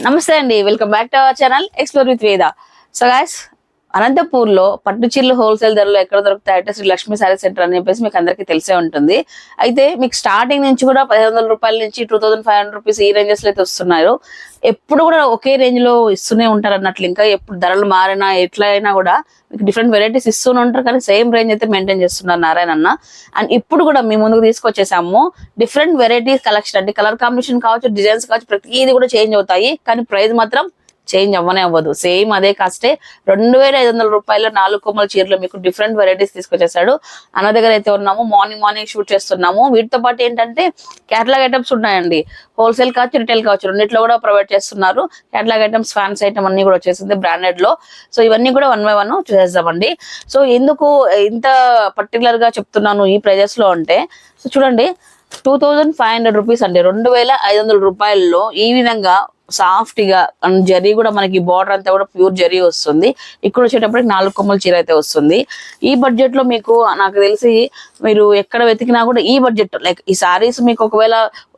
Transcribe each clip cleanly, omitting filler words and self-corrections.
నమస్తే అండి, welcome back to our channel explore with వేద. సో గైస్, అనంతపూర్ లో పట్టు చీరలు హోల్సేల్ ధరలో ఎక్కడ దొరుకుతాయంటే శ్రీ లక్ష్మీ సారీ సెంటర్ అని చెప్పేసి మీకు అందరికీ తెలిసే ఉంటుంది. అయితే మీకు స్టార్టింగ్ నుంచి కూడా 1500 రూపాయల నుంచి 2500 రూపీస్ ఈ రేంజెస్ లో అయితే వస్తున్నారు. ఎప్పుడు కూడా ఒకే రేంజ్ లో ఇస్తూనే ఉంటారు అన్నట్లు. ఇంకా ఎప్పుడు ధరలు మారినా ఎట్లా అయినా కూడా మీకు డిఫరెంట్ వెరైటీస్ ఇస్తూనే ఉంటారు, కానీ సేమ్ రేంజ్ అయితే మెయింటైన్ చేస్తున్నారు నారాయణ అన్న. అండ్ ఇప్పుడు కూడా మీ ముందుకు తీసుకొచ్చేసాము డిఫరెంట్ వెరైటీస్ కలెక్షన్. అంటే కలర్ కాంబినేషన్ కావచ్చు, డిజైన్స్ కావచ్చు, ప్రతిదీ కూడా చేంజ్ అవుతాయి, కానీ ప్రైస్ మాత్రం చేంజ్ అవ్వనే అవ్వదు. సేమ్ అదే కాస్టే 2500 రూపాయల 4 కొమ్మల చీరలు మీకు డిఫరెంట్ వెరైటీస్ తీసుకొచ్చేసాడు. అన్న దగ్గర అయితే ఉన్నాము, మార్నింగ్ షూట్ చేస్తున్నాము. వీటితో పాటు ఏంటంటే క్యాటలాగ్ ఐటమ్స్ ఉన్నాయండి. హోల్సేల్ కావచ్చు, రిటైల్ కావచ్చు, రెండిట్లో కూడా ప్రొవైడ్ చేస్తున్నారు. క్యాటలాగ్ ఐటమ్స్, ఫ్యాన్స్ ఐటమ్ అన్ని కూడా వచ్చేసింది బ్రాండెడ్ లో. సో ఇవన్నీ కూడా 1 by 1 చూసేద్దామండి. సో ఎందుకు ఇంత పర్టికులర్ గా చెప్తున్నాను ఈ ప్రైజెస్ లో అంటే, సో చూడండి 2500 రూపీస్ అండి, 2500 రూపాయల్లో ఈ విధంగా సాఫ్ట్ గా జరీ కూడా మనకి బార్డర్ అంతా కూడా ప్యూర్ జరీ వస్తుంది. ఇక్కడ వచ్చేటప్పటికి 4 కొమ్మల చీర అయితే వస్తుంది. ఈ బడ్జెట్ లో మీకు నాకు తెలిసి మీరు ఎక్కడ వెతికినా కూడా ఈ బడ్జెట్ లైక్ ఈ సారీస్ మీకు ఒకవేళ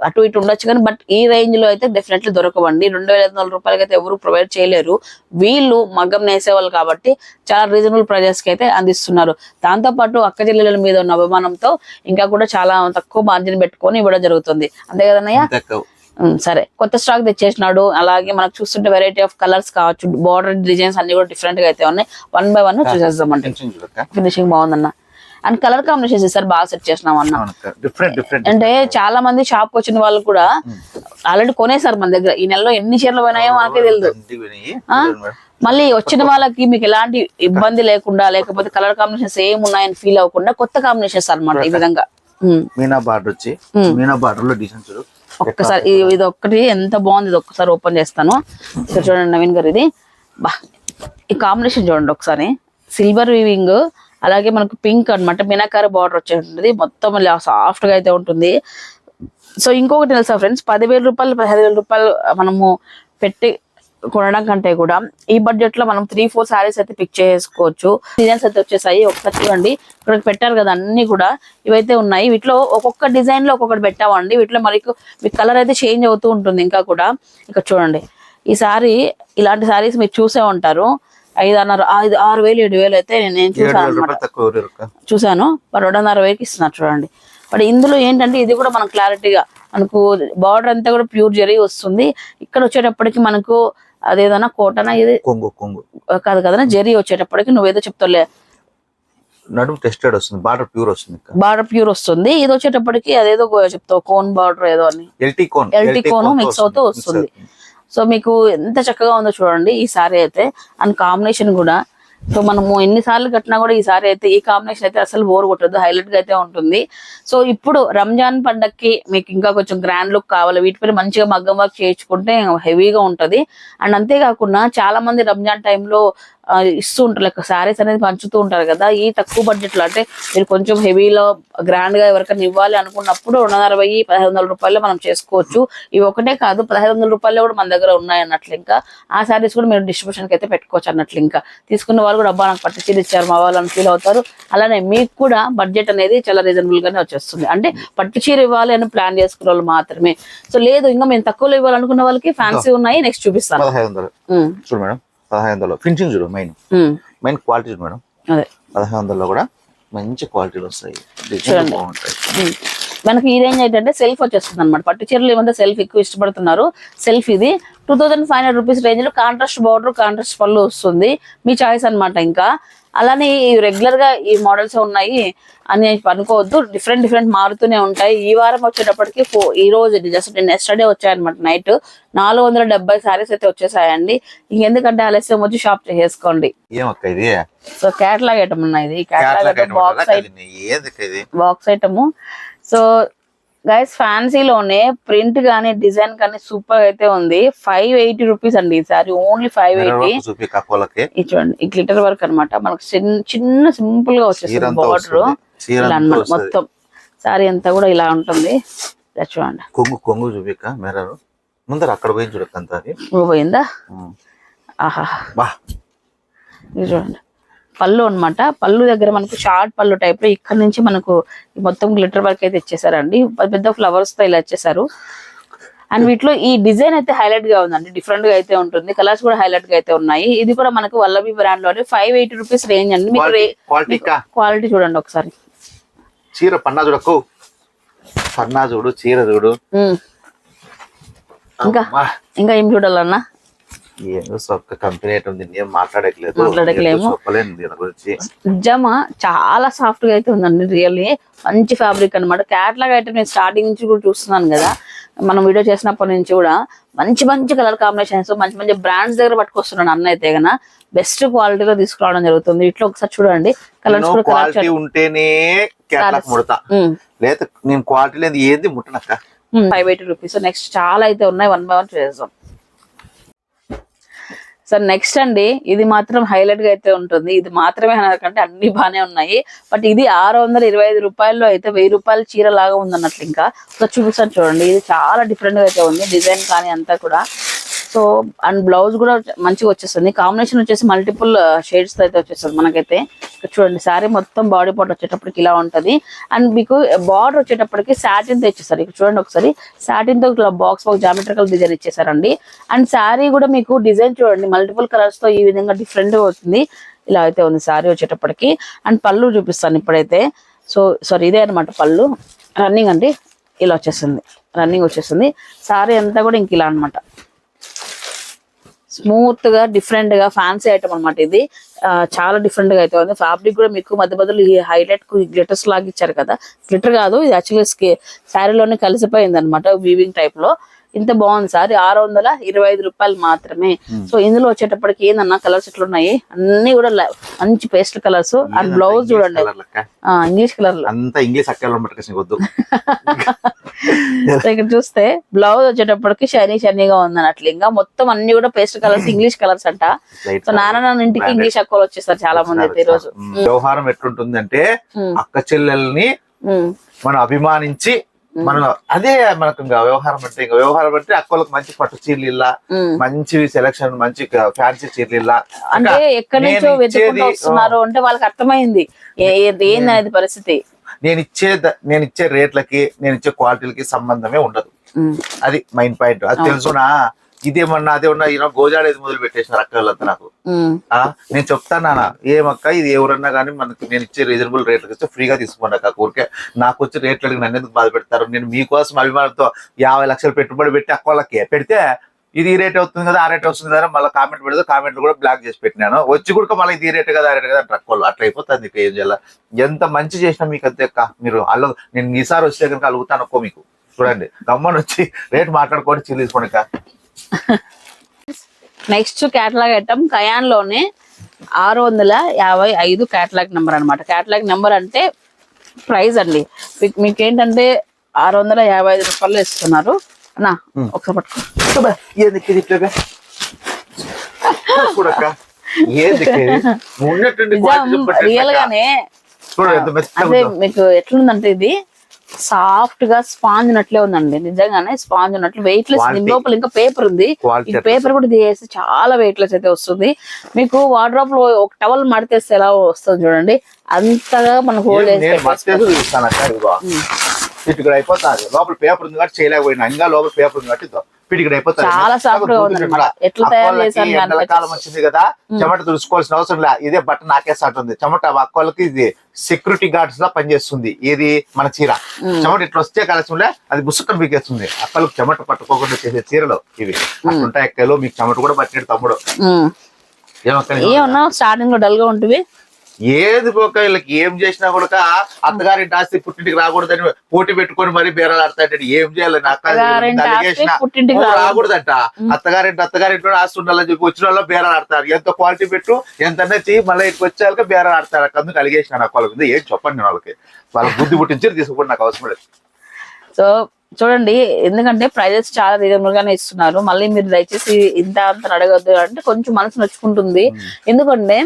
అటు ఇటు ఉండొచ్చు, కానీ బట్ ఈ రేంజ్ లో అయితే డెఫినెట్లీ దొరకవండి. 2500 రూపాయలకి అయితే ఎవరు ప్రొవైడ్ చేయలేరు. వీళ్ళు మగ్గం నేసేవాళ్ళు కాబట్టి చాలా రీజనబుల్ ప్రైజెస్ కి అయితే అందిస్తున్నారు. దాంతో పాటు అక్క చెల్లెల మీద ఉన్న అభిమానంతో ఇంకా కూడా చాలా తక్కువ మార్జిన్ పెట్టుకొని ఇవ్వడం జరుగుతుంది. అంతే కదన్నయ్య? సరే, కొత్త స్టాక్ తెచ్చేసినాడు. అలాగే మనకు చూస్తుంటే వెరైటీ ఆఫ్ కలర్స్ కావచ్చు, బార్డర్ డిజైన్స్ అన్ని కూడా డిఫరెంట్ గా అయితే ఉన్నాయి. 1 by 1 చూసేద్దామంటే. ఫినిషింగ్ బాగుందన్న. అండ్ కలర్ కాంబినేషన్స్ ఈసారి బాగా సెట్ చేసినాం అన్న. అంటే చాలా మంది షాప్ వచ్చిన వాళ్ళు కూడా ఆల్రెడీ కొనేసారు మన దగ్గర. ఈ నెలలో ఎన్ని చీరలు పోయినాయో మనకే తెలియదు. మళ్ళీ వచ్చిన వాళ్ళకి మీకు ఎలాంటి ఇబ్బంది లేకుండా, లేకపోతే కలర్ కాంబినేషన్స్ ఏం ఉన్నాయని ఫీల్ అవ్వకుండా కొత్త కాంబినేషన్స్ అన్నమాట. ఈ విధంగా మీనా బార్డర్ వచ్చి మీనా బార్డర్ లో డిజైన్స్ ఒక్కసారి ఇది ఒక్కటి ఎంత బాగుంది, ఇది ఒక్కసారి ఓపెన్ చేస్తాను. ఇక్కడ చూడండి నవీన్ గారు, ఇది బా ఈ కాంబినేషన్ చూడండి ఒకసారి. సిల్వర్ వీవింగ్, అలాగే మనకు పింక్ అన్నమాట, మీనాకారి బార్డర్ వచ్చేది, మొత్తం సాఫ్ట్ గా అయితే ఉంటుంది. సో ఇంకొకటి తెలుసా ఫ్రెండ్స్, 10,000 రూపాయలు 15,000 రూపాయలు మనము పెట్టి కొనడం కంటే కూడా ఈ బడ్జెట్ లో మనం 3-4 సారీస్ అయితే పిక్ చేసుకోవచ్చు. డిజైన్స్ అయితే వచ్చేసాయి. ఒకసారి చూడండి, ఇక్కడ పెట్టారు కదా అన్ని కూడా ఇవైతే ఉన్నాయి. వీటిలో ఒక్కొక్క డిజైన్ లో ఒక్కొక్కటి పెట్టామండి. వీటిలో మరి మీకు కలర్ అయితే చేంజ్ అవుతూ ఉంటుంది ఇంకా కూడా. ఇక్కడ చూడండి, ఈ సారీ ఇలాంటి సారీస్ మీరు చూసే ఉంటారు. 5,500, 6,000, 7,000 అయితే నేను చూసాను. 2,500 ఇస్తున్నారు చూడండి. బట్ ఇందులో ఏంటంటే ఇది కూడా మనం క్లారిటీగా మనకు బార్డర్ అంతా కూడా ప్యూర్ జరీ వస్తుంది. ఇక్కడ వచ్చేటప్పటికి మనకు అదేదన్నా కోటనా, ఇది కొంగు కాదు కదా, జరీ వచ్చేటప్పటికి నువ్వేదో చెప్తావులే, నడుము టెస్టెడ్ వస్తుంది, బార్డర్ ప్యూర్ వస్తుంది. బార్డర్ ప్యూర్ వస్తుంది. ఇది వచ్చేటప్పటికి అదేదో చెప్తావు, కోన్ బార్డర్ ఏదో అని, ఎల్టీ కోన్ మిక్స్ అవుతూ వస్తుంది. సో మీకు ఎంత చక్కగా ఉందో చూడండి ఈ సారీ అయితే. అండ్ కాంబినేషన్ కూడా, సో మనము ఎన్నిసార్లు కట్టినా కూడా ఈ సారీ అయితే, ఈ కాంబినేషన్ అయితే అసలు బోర్ కొట్టదు, హైలైట్ గా అయితే ఉంటుంది. సో ఇప్పుడు రంజాన్ పండక్కి మీకు ఇంకా కొంచెం గ్రాండ్ లుక్ కావాలి, వీటిపైన మంచిగా మగ్గం వర్క్ చేయించుకుంటే హెవీగా ఉంటది. అండ్ అంతేకాకుండా చాలా మంది రంజాన్ టైంలో ఇస్తూ ఉంటారు, లైక్ సారీస్ అనేది పంచుతూ ఉంటారు కదా. ఈ తక్కువ బడ్జెట్ లో అంటే మీరు కొంచెం హెవీలో గ్రాండ్ గా ఎవరికైనా ఇవ్వాలి అనుకున్నప్పుడు 260, 1,500 రూపాయలు మనం చేసుకోవచ్చు. ఇవి ఒకటే కాదు, 1,500 రూపాయలు కూడా మన దగ్గర ఉన్నాయి అన్నట్లు. ఇంకా ఆ సారీస్ కూడా మీరు డిస్ట్రిబ్యూషన్ కి అయితే పెట్టుకోవచ్చు అన్నట్లు. ఇంకా తీసుకున్న వాళ్ళు కూడా అబ్బా నాకు పట్టు చీర ఇచ్చారు మా వాళ్ళని ఫీల్ అవుతారు. అలానే మీకు కూడా బడ్జెట్ అనేది చాలా రీజనబుల్ గానే వచ్చేస్తుంది. అంటే పట్టు చీర ఇవ్వాలి అని ప్లాన్ చేసుకున్న వాళ్ళు మాత్రమే. సో లేదు ఇంకా మేము తక్కువలో ఇవ్వాలనుకున్న వాళ్ళకి ఫ్యాన్సీ ఉన్నాయి, నెక్స్ట్ చూపిస్తాను. 1500 ఫినిషింగ్ చూడు, మెయిన్ క్వాలిటీ చూడు మేడం. 1500 కూడా మంచి క్వాలిటీలు వస్తాయి, బాగుంటాయి. మనకి ఈ రేంజ్ ఏంటంటే సెల్ఫ్ వచ్చేస్తుంది అనమాట. పట్టు చీరలు ఏమంటే సెల్ఫ్ ఎక్కువ ఇష్టపడుతున్నారు. సెల్ఫ్ ఇది 2500 రూపీస్ రేంజ్ లో కాంట్రాస్ట్ బార్డర్, కాంట్రాస్ట్ పళ్ళు వస్తుంది. మీ చాయిస్ అనమాట. ఇంకా అలానే రెగ్యులర్ గా ఈ మోడల్స్ ఉన్నాయి అని అనుకోవద్దు, డిఫరెంట్ మారుతూనే ఉంటాయి. ఈ వారం వచ్చేటప్పటికి ఈ రోజు జస్ట్ నెక్స్టర్డే వచ్చాయన్నమాట. నైట్ 470 సారీస్ అయితే వచ్చేసాయండి. ఇంకెందుకంటే ఆలస్యం వచ్చి షాప్ చేసుకోండి. సో క్యాటలాగ్ ఐటమ్ ఉన్నాయి, ఇది catalogue item, box item. So guys ఫ్యాన్సీలోనే ప్రింట్ గానీ డిజైన్ కానీ సూపర్ అయితే ఉంది. 580 రూపీస్ అండి ఈ సారీ, ఓన్లీ 580. చూడండి ఈ గ్లిటర్ వర్క్ అనమాట, మనకు చిన్న సింపుల్ గా వచ్చేస్తుంది బార్డర్ ఇలా అన్నమాట. మొత్తం సారీ అంతా కూడా ఇలా ఉంటుంది. చూడండి కొంగు చూపిక ముందర అక్కడ పోయి చూడకండి, పోయిందా? ఆహా, ఇది చూడండి పళ్ళు అనమాట. పళ్ళు దగ్గర మనకు షార్ట్ పళ్ళు టైప్ లో ఇక్కడ నుంచి మనకు మొత్తం గ్లిటర్ వర్క్ అయితే ఇచ్చేసారండి. పెద్ద ఫ్లవర్స్ తో ఇలా ఇచ్చేసారు. అండ్ వీటిలో ఈ డిజైన్ అయితే హైలైట్ గా ఉందండి, డిఫరెంట్ గా అయితే ఉంటుంది, కలర్స్ కూడా హైలైట్ గా అయితే ఉన్నాయి. ఇది కూడా మనకు వల్లభి బ్రాండ్ లోనే 580 రూపీస్ రేంజ్ అండి. మీకు క్వాలిటీ చూడండి ఒకసారి. చీర పన్నా చూడకు, పన్నా చూడు, చీర చూడు. ఇంకా ఇంకా ఏం చూడాలన్నా? ఏమో ఒక్క కంపెనీ ఉంది, ఏం మాట్లాడట్లేదు, చెప్పలేను దీని గురించి. నిజమా చాలా సాఫ్ట్ గా అయితే ఉందండి, రియల్లీ మంచి ఫ్యాబ్రిక్ అన్నమాట. క్యాట్లాగ్ అయితే నేను స్టార్టింగ్ నుంచి కూడా చూస్తున్నాను కదా, మనం వీడియో చేసినప్పటి నుంచి కూడా మంచి మంచి కలర్ కాంబినేషన్స్, మంచి మంచి బ్రాండ్స్ దగ్గర పట్టుకొస్తున్నాను అన్న అయితే గన బెస్ట్ క్వాలిటీలో తీసుకురావడం జరుగుతుంది. ఇట్లా ఒకసారి చూడండి, కలర్స్ కూడా క్వాలిటీ ఉంటేనే క్యాట్లాగ్ ముడతా, లేదా నేను క్వాలిటీ లేదు ఏంది ముట్టనక్క. 580 రూపీస్. నెక్స్ట్ చాలా అయితే ఉన్నాయి, 1 by 1 చేద్దాం. సార్ నెక్స్ట్ అండి, ఇది మాత్రం హైలైట్ గా అయితే ఉంటుంది. ఇది మాత్రమే అనకంటే అన్ని బాగానే ఉన్నాయి, బట్ ఇది 625 రూపాయల్లో అయితే 1000 రూపాయల చీర లాగా ఉందన్నట్లు. ఇంకా చూపిస్తాను చూడండి, ఇది చాలా డిఫరెంట్ గా అయితే ఉంది, డిజైన్ కానీ అంతా కూడా. సో అండ్ బ్లౌజ్ కూడా మంచిగా వచ్చేస్తుంది. కాంబినేషన్ వచ్చేసి మల్టిపుల్ షేడ్స్ అయితే వచ్చేస్తుంది మనకైతే. చూడండి, శారీ మొత్తం బాడీ పార్ట్ వచ్చేటప్పటికి ఇలా ఉంటది. అండ్ మీకు బార్డర్ వచ్చేటప్పటికి సాటిన్ తో ఇచ్చేసారు. ఇక్కడ చూడండి ఒకసారి, సాటిన్ తో ఇట్లా బాక్స్ జామెట్రికల్ డిజైన్ ఇచ్చేసారండి. అండ్ శారీ కూడా మీకు డిజైన్ చూడండి, మల్టిపుల్ కలర్స్ తో ఈ విధంగా డిఫరెంట్ గా అవుతుంది. ఇలా అయితే ఉంది శారీ వచ్చేటప్పటికి. అండ్ పళ్ళు చూపిస్తాను ఇప్పుడైతే. సో సారీ, ఇదే అనమాట పళ్ళు. రన్నింగ్ అండి, ఇలా వచ్చేస్తుంది, రన్నింగ్ వచ్చేస్తుంది. శారీ అంతా కూడా ఇంక ఇలా అనమాట, స్మూత్ గా డిఫరెంట్ గా ఫ్యాన్సీ ఐటమ్ అనమాట. ఇది చాలా డిఫరెంట్ గా అయితే ఉంది. ఫ్యాబ్రిక్ కూడా మీకు మధ్య మధ్యలో ఈ హైలైట్ గ్లిటర్స్ లాగా ఇచ్చారు కదా, గ్లిటర్ కాదు ఇది యాక్చువల్గా శారీలోనే కలిసిపోయింది అనమాట, వీవింగ్ టైప్ లో. ఇంత బాగుంది సారీ. 625 రూపాయలు మాత్రమే. సో ఇందులో వచ్చేటప్పటికి ఏందన్నా కలర్స్ ఎట్లా ఉన్నాయి, అన్ని కూడా మంచి పేస్ట్ కలర్స్. అండ్ బ్లౌజ్ చూడండి, ఇంగ్లీష్ కలర్ అంతా ఇంగ్లీష్ ఇక్కడ చూస్తే బ్లౌజ్ వచ్చేటప్పటికి షైనీగా ఉంది అన్నట్లు. ఇంకా మొత్తం అన్ని కూడా పేస్ట్ కలర్స్, ఇంగ్లీష్ కలర్స్ అంట. సో నాన్న ఇంటికి ఇంగ్లీష్ అక్కలు వచ్చేస్తారు చాలా మంది అయితే. ఈ రోజు వ్యవహారం ఎట్లుంటుంది అంటే, అక్క చెల్లెల్ని మనం అభిమానించి మనం అదే మనకు ఇంకా వ్యవహారం అంటే, ఇంకా వ్యవహారం అంటే అక్కలకు మంచి పట్టు చీరలు, మంచి సెలక్షన్, మంచి ఫ్యాన్సీ చీరలు. అంటే ఎక్కడి నుంచో వెతుకుంటూ వస్తున్నారు అంటే వాళ్ళకి అర్థమైంది ఏందనేది పరిస్థితి. నేను ఇచ్చే రేట్లకి, నేను ఇచ్చే క్వాలిటీలకి సంబంధమే ఉండదు. అది మైన్ పాయింట్. అది తెలుసునా, ఇదేమన్నా అదేమన్నా ఈయన గోజాడేది మొదలు పెట్టేసినారు అక్క వాళ్ళంతా నాకు. నేను చెప్తాను నాన్న, ఏమక్క ఇది ఎవరన్నా కానీ మనకి నేను ఇచ్చే రీజనబుల్ రేట్లకి ఇస్తే ఫ్రీగా తీసుకోండి అక్క, ఊరికే నాకు వచ్చి రేట్లు అడిగి నన్ను ఎందుకు బాధ పెడతారు. నేను మీకోసం అభిమానంతో 50 లక్షలు పెట్టుబడి పెట్టి అక్క వాళ్ళకి పెడితే ఇది ఈ రేట్ అవుతుంది కదా, ఆ రేట్ వస్తుంది కదా, మళ్ళీ కామెంట్ పెడితే కామెంట్లు కూడా బ్లాక్ చేసి పెట్టినాను. వచ్చి కూడా మళ్ళీ ఇది రేట్ కదా, ఆ రేట్ కదా ట్రక్ వాళ్ళు అట్లా అయిపోతుంది. మీకు ఏం చేయాలి, ఎంత మంచి చేసినా మీకు అంతే అక్క. మీరు అల్లు నేను ఈసారి వస్తే కనుక అలుగుతాను అక్కో మీకు. చూడండి, గమ్మని వచ్చి రేట్ మాట్లాడుకోండి, చీర తీసుకోండి అక్క. నెక్స్ట్ క్యాటలాగ్ ఐటమ్ కయాన్ లోనే 655 క్యాటలాగ్ నెంబర్ అనమాట. క్యాటలాగ్ నెంబర్ అంటే ప్రైస్ అండి. మీకు ఏంటంటే 655 రూపాయలు ఇస్తున్నారు అన్నా. ఒకసారి పట్టుకో, రియల్ గానే. అదే మీకు ఎట్లుందంటే ఇది సాఫ్ట్ గా స్పాంజ్ ఉన్నట్లే ఉందండి, నిజంగానే స్పాంజ్ ఉన్నట్లు. Weight less. దీని లోపల ఇంకా పేపర్ ఉంది, ఈ పేపర్ కూడా తీసేసి చాలా వెయిట్ లెస్ అయితే వస్తుంది. మీకు వార్డ్రోబ్ లో ఒక టవల్ మడితేస్తే ఎలా వస్తుంది చూడండి, అంతగా మనం హోల్డ్ చేసి ఇటుకడ అయిపోతుంది. లోపల పేపర్ ఉంది కాబట్టి చేయలేకపోయినా, ఇంకా లోపల పేపర్ ఉంది కాబట్టి పిటికడ అయిపోతుంది. చాలా సాఫ్ట్ గా ఉంది. ఎట్లా తయారు చేశారు, ఎండాకాలం వచ్చింది కదా, చెమట తుడుచుకోవాల్సిన అవసరం లే. ఇదే బట్ట నాకేసాటుంది చెమట. అక్కలకి ఇది సెక్యూరిటీ గార్డ్స్ లా పనిచేస్తుంది. ఏది మన చీర చెమట ఇట్లా వస్తే కలసంలే అది బుసుక్కని పీకేస్తుంది. అక్కలకు చెమట పట్టుకోకుండా చేసే చీరలు ఇవి అట్లుంటాయి. ఎక్కలో మీకు చెమట కూడా పట్టినట్టు తమ్ముడు. ఏమన్నా స్టార్టింగ్ లో డల్ గా ఉంటుంది, ఏది పోక వీళ్ళకి ఏం చేసినా కూడా అత్తగారింటి ఆస్తి పుట్టింటికి రాకూడదని పోటీ పెట్టుకొని మరీ బేరాలు ఆడతాడు. ఏం చేయాలి, రాకూడదంట. అత్తగారింటి ఆస్తి ఉండాలని చెప్పి వచ్చిన వాళ్ళు బేరాలు ఆడతారు. ఎంత క్వాలిటీ పెట్టు, ఎంత చెయ్యి, మళ్ళీ ఇక్కడికి వచ్చేళ్ళకి బేరాలు ఆడతారు. అందుకు అలిగేసిన నాకు వాళ్ళ మీద ఏం చెప్పండి నేను వాళ్ళకి. వాళ్ళకి బుద్ధి పుట్టించి తీసుకోండి, నాకు అవసరం లేదు. సో చూడండి, ఎందుకంటే ప్రైజెస్ చాలా రీజనబుల్ గానే ఇస్తున్నారు. మళ్ళీ మీరు దయచేసి ఇంత అంత అడగద్దు అంటే కొంచెం మనసు నొచ్చుకుంటుంది. ఎందుకంటే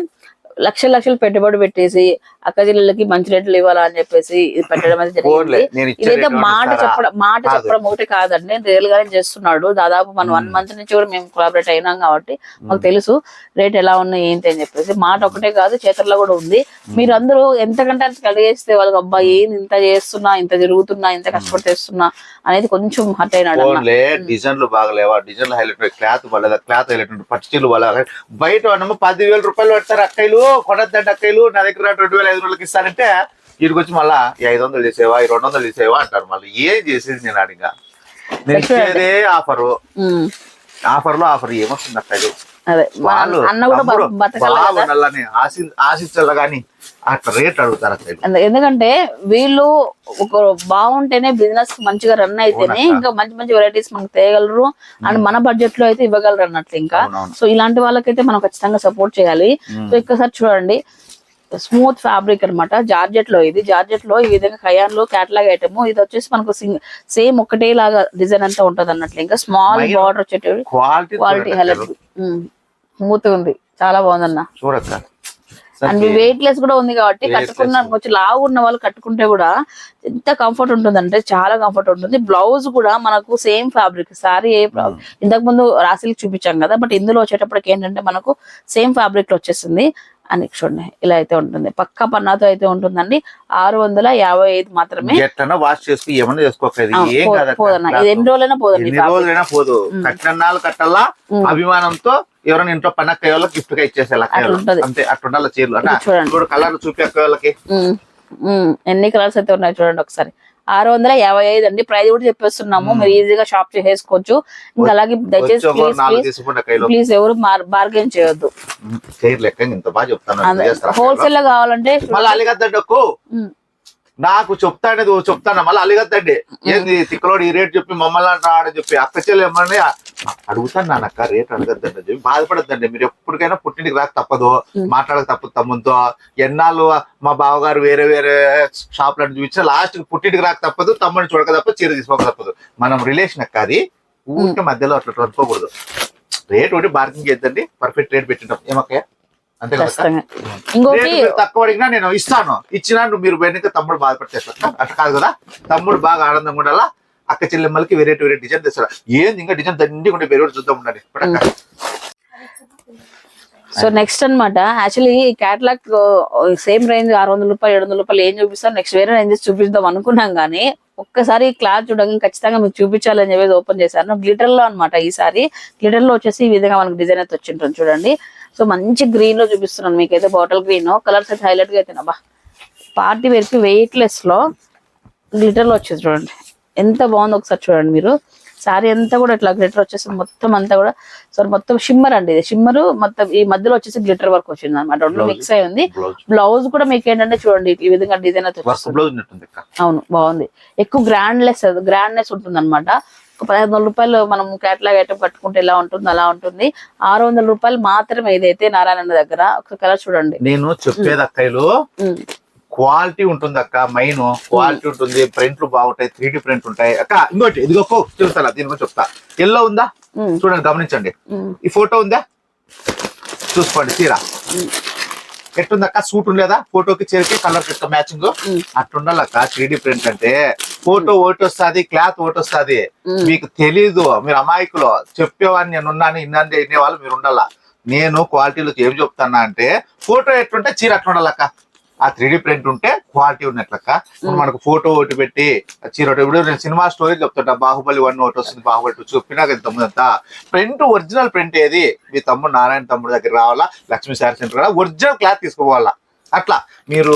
లక్షలు పెట్టుబడి పెట్టేసి అక్క జిల్లలకి మంచి రేట్లు ఇవ్వాలా అని చెప్పేసి ఇది పెట్టడం అయితే పోన్లే, జరిగింది. నేను ఇచ్చే ఇదైతే రేట్లు మాట ఇస్తారా? చెప్పడం ఒకటి కాదండి, నేను రియల్ గానే చేస్తున్నాడు. దాదాపు మనం 1 month నుంచి కూడా మేము కొలాబరేట్ అయినాం కాబట్టి మాకు తెలుసు రేట్ ఎలా ఉన్నాయి ఏంటి అని చెప్పేసి. మాట ఒకటే కాదు, చేతుల్లో కూడా ఉంది. మీరు అందరూ ఎంతకంటే అంత కలిగేస్తే వాళ్ళకి అబ్బాయి ఏంది ఇంత చేస్తున్నా, ఇంత తిరుగుతున్నా, ఇంత కష్టపడి చేస్తున్నా అనేది కొంచెం హర్ట్ అయినాడు అన్న. ఓన్లే డిజైన్లు బాగలేవా, డిజైన్లు హైలైట్, క్లాత్ బాగాలేదా, క్లాత్ హైలైట్, పట్టు చీరలు బాగా. బయట అన్నమో 10,000 రూపాయలు పడతారు అక్కలు, కొనద్దండి అక్కలు, నా దగ్గర 2,500 ఇస్తానంటే వీడికి వచ్చి మళ్ళా 500 చేసేవా, 200 చేసేవా అంటారు. మళ్ళీ ఏం చేసేది నేను అడిగా, నేను ఇచ్చేదే ఆఫరు. ఆఫర్ లో ఆఫర్ ఏమొస్తుంది అక్కలు, అదే వాళ్ళు అన్న కూడా బతకాలి కదా. బాగుండాలని ఆశించాలి కానీ అట్లా రేట్ అడుగుతారు అక్కడ. ఎందుకంటే వీళ్ళు ఒక బాగుంటేనే బిజినెస్ మంచిగా రన్ అయితేనే ఇంకా మంచి మంచి వెరైటీస్ మనకు తేయగలరు అండ్ మన బడ్జెట్ లో అయితే ఇవ్వగలరు అన్నట్లు. ఇంకా సో ఇలాంటి వాళ్ళకైతే మనం ఖచ్చితంగా సపోర్ట్ చేయాలి. సో ఇక్కడ చూడండి, స్మూత్ ఫ్యాబ్రిక్ అనమాట, జార్జెట్ లో. ఇది జార్జెట్ లో ఈ విధంగా ఖయాన్ లో క్యాటలాగ్ ఐటమ్. ఇది వచ్చేసి మనకు సేమ్ ఒకటే లాగా డిజైన్ అంతా ఉంటది అన్నట్లు. ఇంకా స్మాల్ బార్డర్ వచ్చేటప్పుడు క్వాలిటీ హైలైట్, స్మూత్ ఉంది, చాలా బాగుందన్న. చూడక్క అండ్ వెయిట్ లెస్ కూడా ఉంది కాబట్టి కట్టుకున్న కొంచెం లావు ఉన్న వాళ్ళు కట్టుకుంటే కూడా ఎంత కంఫర్ట్ ఉంటుంది అంటే చాలా కంఫర్ట్ ఉంటుంది. బ్లౌజ్ కూడా మనకు సేమ్ ఫ్యాబ్రిక్, సారీ ఇంతకు ముందు రాశికి చూపించాం కదా, బట్ ఇందులో వచ్చేటప్పటికి ఏంటంటే మనకు సేమ్ ఫ్యాబ్రిక్ లో వచ్చేసింది అని. చూడండి ఇలా అయితే ఉంటుంది, పక్క పన్నాతో అయితే ఉంటుందండి. 655 మాత్రమే. వాష్ చేసుకు ఏమన్నా చేసుకోలేదు, పోదన్న, ఇది ఎన్ని రోజులైనా పోదండి, ఎన్ని రోజులైనా పోదు. కట్టినాలు కట్టాలా అభిమానంతో, ఎవరైనా ఇంట్లో పన్నక్క వాళ్ళకి గిఫ్ట్ గా ఇచ్చేసే అంతే. అట్లుండాల చీరలు చూడు, కలర్ చూపి అక్క వాళ్ళకి ఎన్ని కలర్స్ అయితే ఉన్నాయి చూడండి ఒకసారి. 655 అండి, ప్రైస్ కూడా చెప్పేస్తున్నాము, మీరు ఈజీగా షాప్ చేసుకోవచ్చు. ఇంకా అలాగే దయచేసి ప్లీజ్ ఎవరు బార్గెన్ చేయొద్దు. ఇంత బాగా చెప్తాను, హోల్సేల్ లో కావాలంటే నాకు చెప్తాను మళ్ళీ అలిగద్దండి. ఏంది తిక్కలోడు ఈ రేట్ చెప్పి మమ్మల్ని అంటాడని చెప్పి అక్క చెల్లి ఏమని అడుగుతాను. నాన్నక్క రేట్ అడగద్దండి అని చెప్పి బాధపడద్దండి. మీరు ఎప్పటికైనా పుట్టింటికి రాక తప్పదు, మాట్లాడక తప్పదు తమ్ముతో. ఎన్నాళ్ళు మా బావగారు వేరే వేరే షాపులను చూపించిన లాస్ట్ కి పుట్టింటికి రాక తప్పదు, తమ్ముడిని చూడక తప్పదు, చీర తీసుకోక తప్పదు. మనం రిలేషన్ అక్క, అది ఊరికే మధ్యలో అట్లా అనుకోకూడదు. రేట్ ఒకటి బార్గింగ్ చేద్దండి, పర్ఫెక్ట్ రేట్ పెట్టింటాం ఏమక్క, అంతే కదా. తక్కువ అడిగినా నేను ఇస్తాను, ఇచ్చినా మీరు వెనక తమ్ముడు బాధపడితేస్తా అట్లా కాదు కదా. తమ్ముడు బాగా ఆనందంగా ఉండాలా, అక్క చెల్లెమ్మలకి వెరైటీ వెరైటీ డిజైన్ తెస్తారా. ఏంది ఇంకా డిజైన్ దండి ఉంటే వేరే చూద్దాం ఉండండి. సో నెక్స్ట్ అనమాట, యాక్చువల్లీ ఈ క్యాటలాగ్ సేమ్ రేంజ్ 600 రూపాయలు 700 రూపాయలు ఏం చూపిస్తాం, నెక్స్ట్ వేరే రేంజెస్ చూపిద్దాం అనుకున్నాం కానీ ఒక్కసారి క్లాత్ చూడగానే ఖచ్చితంగా మీకు చూపించాలని చెప్పేసి ఓపెన్ చేశాను. గ్లిటర్ లో అనమాట, ఈసారి గ్లిటర్ లో వచ్చేసి ఈ విధంగా మనకు డిజైన్ అయితే వచ్చింటుంది చూడండి. సో మంచి గ్రీన్ లో చూపిస్తున్నాను మీకైతే, బాటిల్ గ్రీన్ కలర్స్ అయితే హైలైట్ గా అయితే పార్టీ వేర్ కి వెయిట్ లెస్ లో గ్లిటర్ లో వచ్చేసి చూడండి ఎంత బాగుందో ఒకసారి చూడండి మీరు. సారీ అంతా కూడా ఇట్లా గ్లిటర్ వచ్చేసి మొత్తం అంతా కూడా. సో మొత్తం షిమ్మర్ అండి, ఇది షిమ్మర్ మొత్తం. ఈ మధ్యలో వచ్చేసి గ్లిటర్ వర్క్ వచ్చింది అనమాట, రెండు మిక్స్ అయి ఉంది. బ్లౌజ్ కూడా మీకు ఏంటంటే చూడండి ఈ విధంగా డిజైన్ అయితే అవును బాగుంది. ఎక్కువ గ్రాండ్నెస్ ఉంటుంది అనమాట. ఒక 1500 రూపాయలు మనం క్యాటలాగ్ ఐటమ్ కట్టుకుంటే ఎలా ఉంటుంది అలా ఉంటుంది. 600 రూపాయలు మాత్రమే ఇదైతే నారాయణ దగ్గర. ఒక కలర్ చూడండి, నేను చెప్పేది అక్కలు క్వాలిటీ ఉంటుంది అక్క, మెయిన్ క్వాలిటీ ఉంటుంది, ప్రింట్లు బాగుంటాయి, 3D ప్రింట్ ఉంటాయి అక్క. ఇంకోటి ఇదిగో చూస్తారా, దీని గురించి చెప్తా. ఎల్లో ఉందా చూడండి, గమనించండి. ఈ ఫోటో ఉందా చూసుకోండి. చీర ఎట్టుందక్క, సూట్ ఉండేదా, ఫోటోకి చీరకి కలర్ పెద్ద మ్యాచింగ్ అట్లుండాలక్క. 3D ప్రింట్ అంటే ఫోటో ఓటు వస్తుంది, క్లాత్ ఓటు వస్తుంది. మీకు తెలీదు, మీరు అమాయకులు. చెప్పేవాడిని నేను ఉన్నాను, ఇన్నాను వినేవాళ్ళు మీరు ఉండాలా. నేను క్వాలిటీలోకి ఏం చెప్తానా అంటే, ఫోటో ఎట్లుంటే చీర అట్లుండాలక్క. ఆ 3D ప్రింట్ ఉంటే క్వాలిటీ ఉన్నట్లక్క. మనకు ఫోటో ఒకటి పెట్టి చీర ఒకటి. ఇప్పుడు నేను సినిమా స్టోరీ చెప్తుంటా, బాహుబలి 1 ఒకటి వస్తుంది, బాహుబలి 2 చెప్పినా కదా తమ్ముడంతా. ప్రింట్ ఒరిజినల్ ప్రింట్ ఏది, మీ తమ్ముడు నారాయణ తమ్ముడు దగ్గర రావాలా, లక్ష్మీ శారీ సెంటర్ కదా, ఒరిజినల్ క్లాత్ తీసుకోవాలా. అట్లా మీరు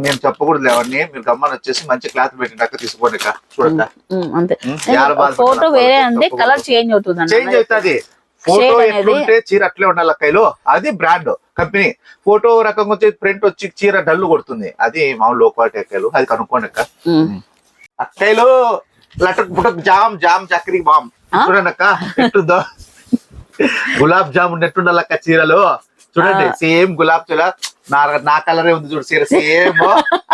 నేను చెప్పకూడదు ఎవరిని, మీరు గమ్మని వచ్చేసి మంచి క్లాత్ పెట్టినాక తీసుకోండి అక్క. చూడక్క ఫోటో వేరే అంటే కలర్ చేంజ్ అవుతుంది, చేంజ్ అవుతుంది. ఫోటో ఎట్లుంటే చీర అట్లే ఉండాలి అక్కలు, అది బ్రాండ్ కంపెనీ. ఫోటో రకంగా వచ్చి ప్రింట్ వచ్చి చీర డల్లు కొడుతుంది, అది మామూలు లో క్వాలిటీ అక్కలు, అది కనుక్కోండి అక్క. అక్కలు లటక్ పుటక్ జామ్ జామ్ చక్రీ బామ్ చూడండి అక్క ఎట్టుందో. గులాబ్ జామున్ ఎట్టుండాలి అక్క చీరలు చూడండి, సేమ్ గులాబ్ చీర నా కలరే ఉంది చూడు చీర, సేమ్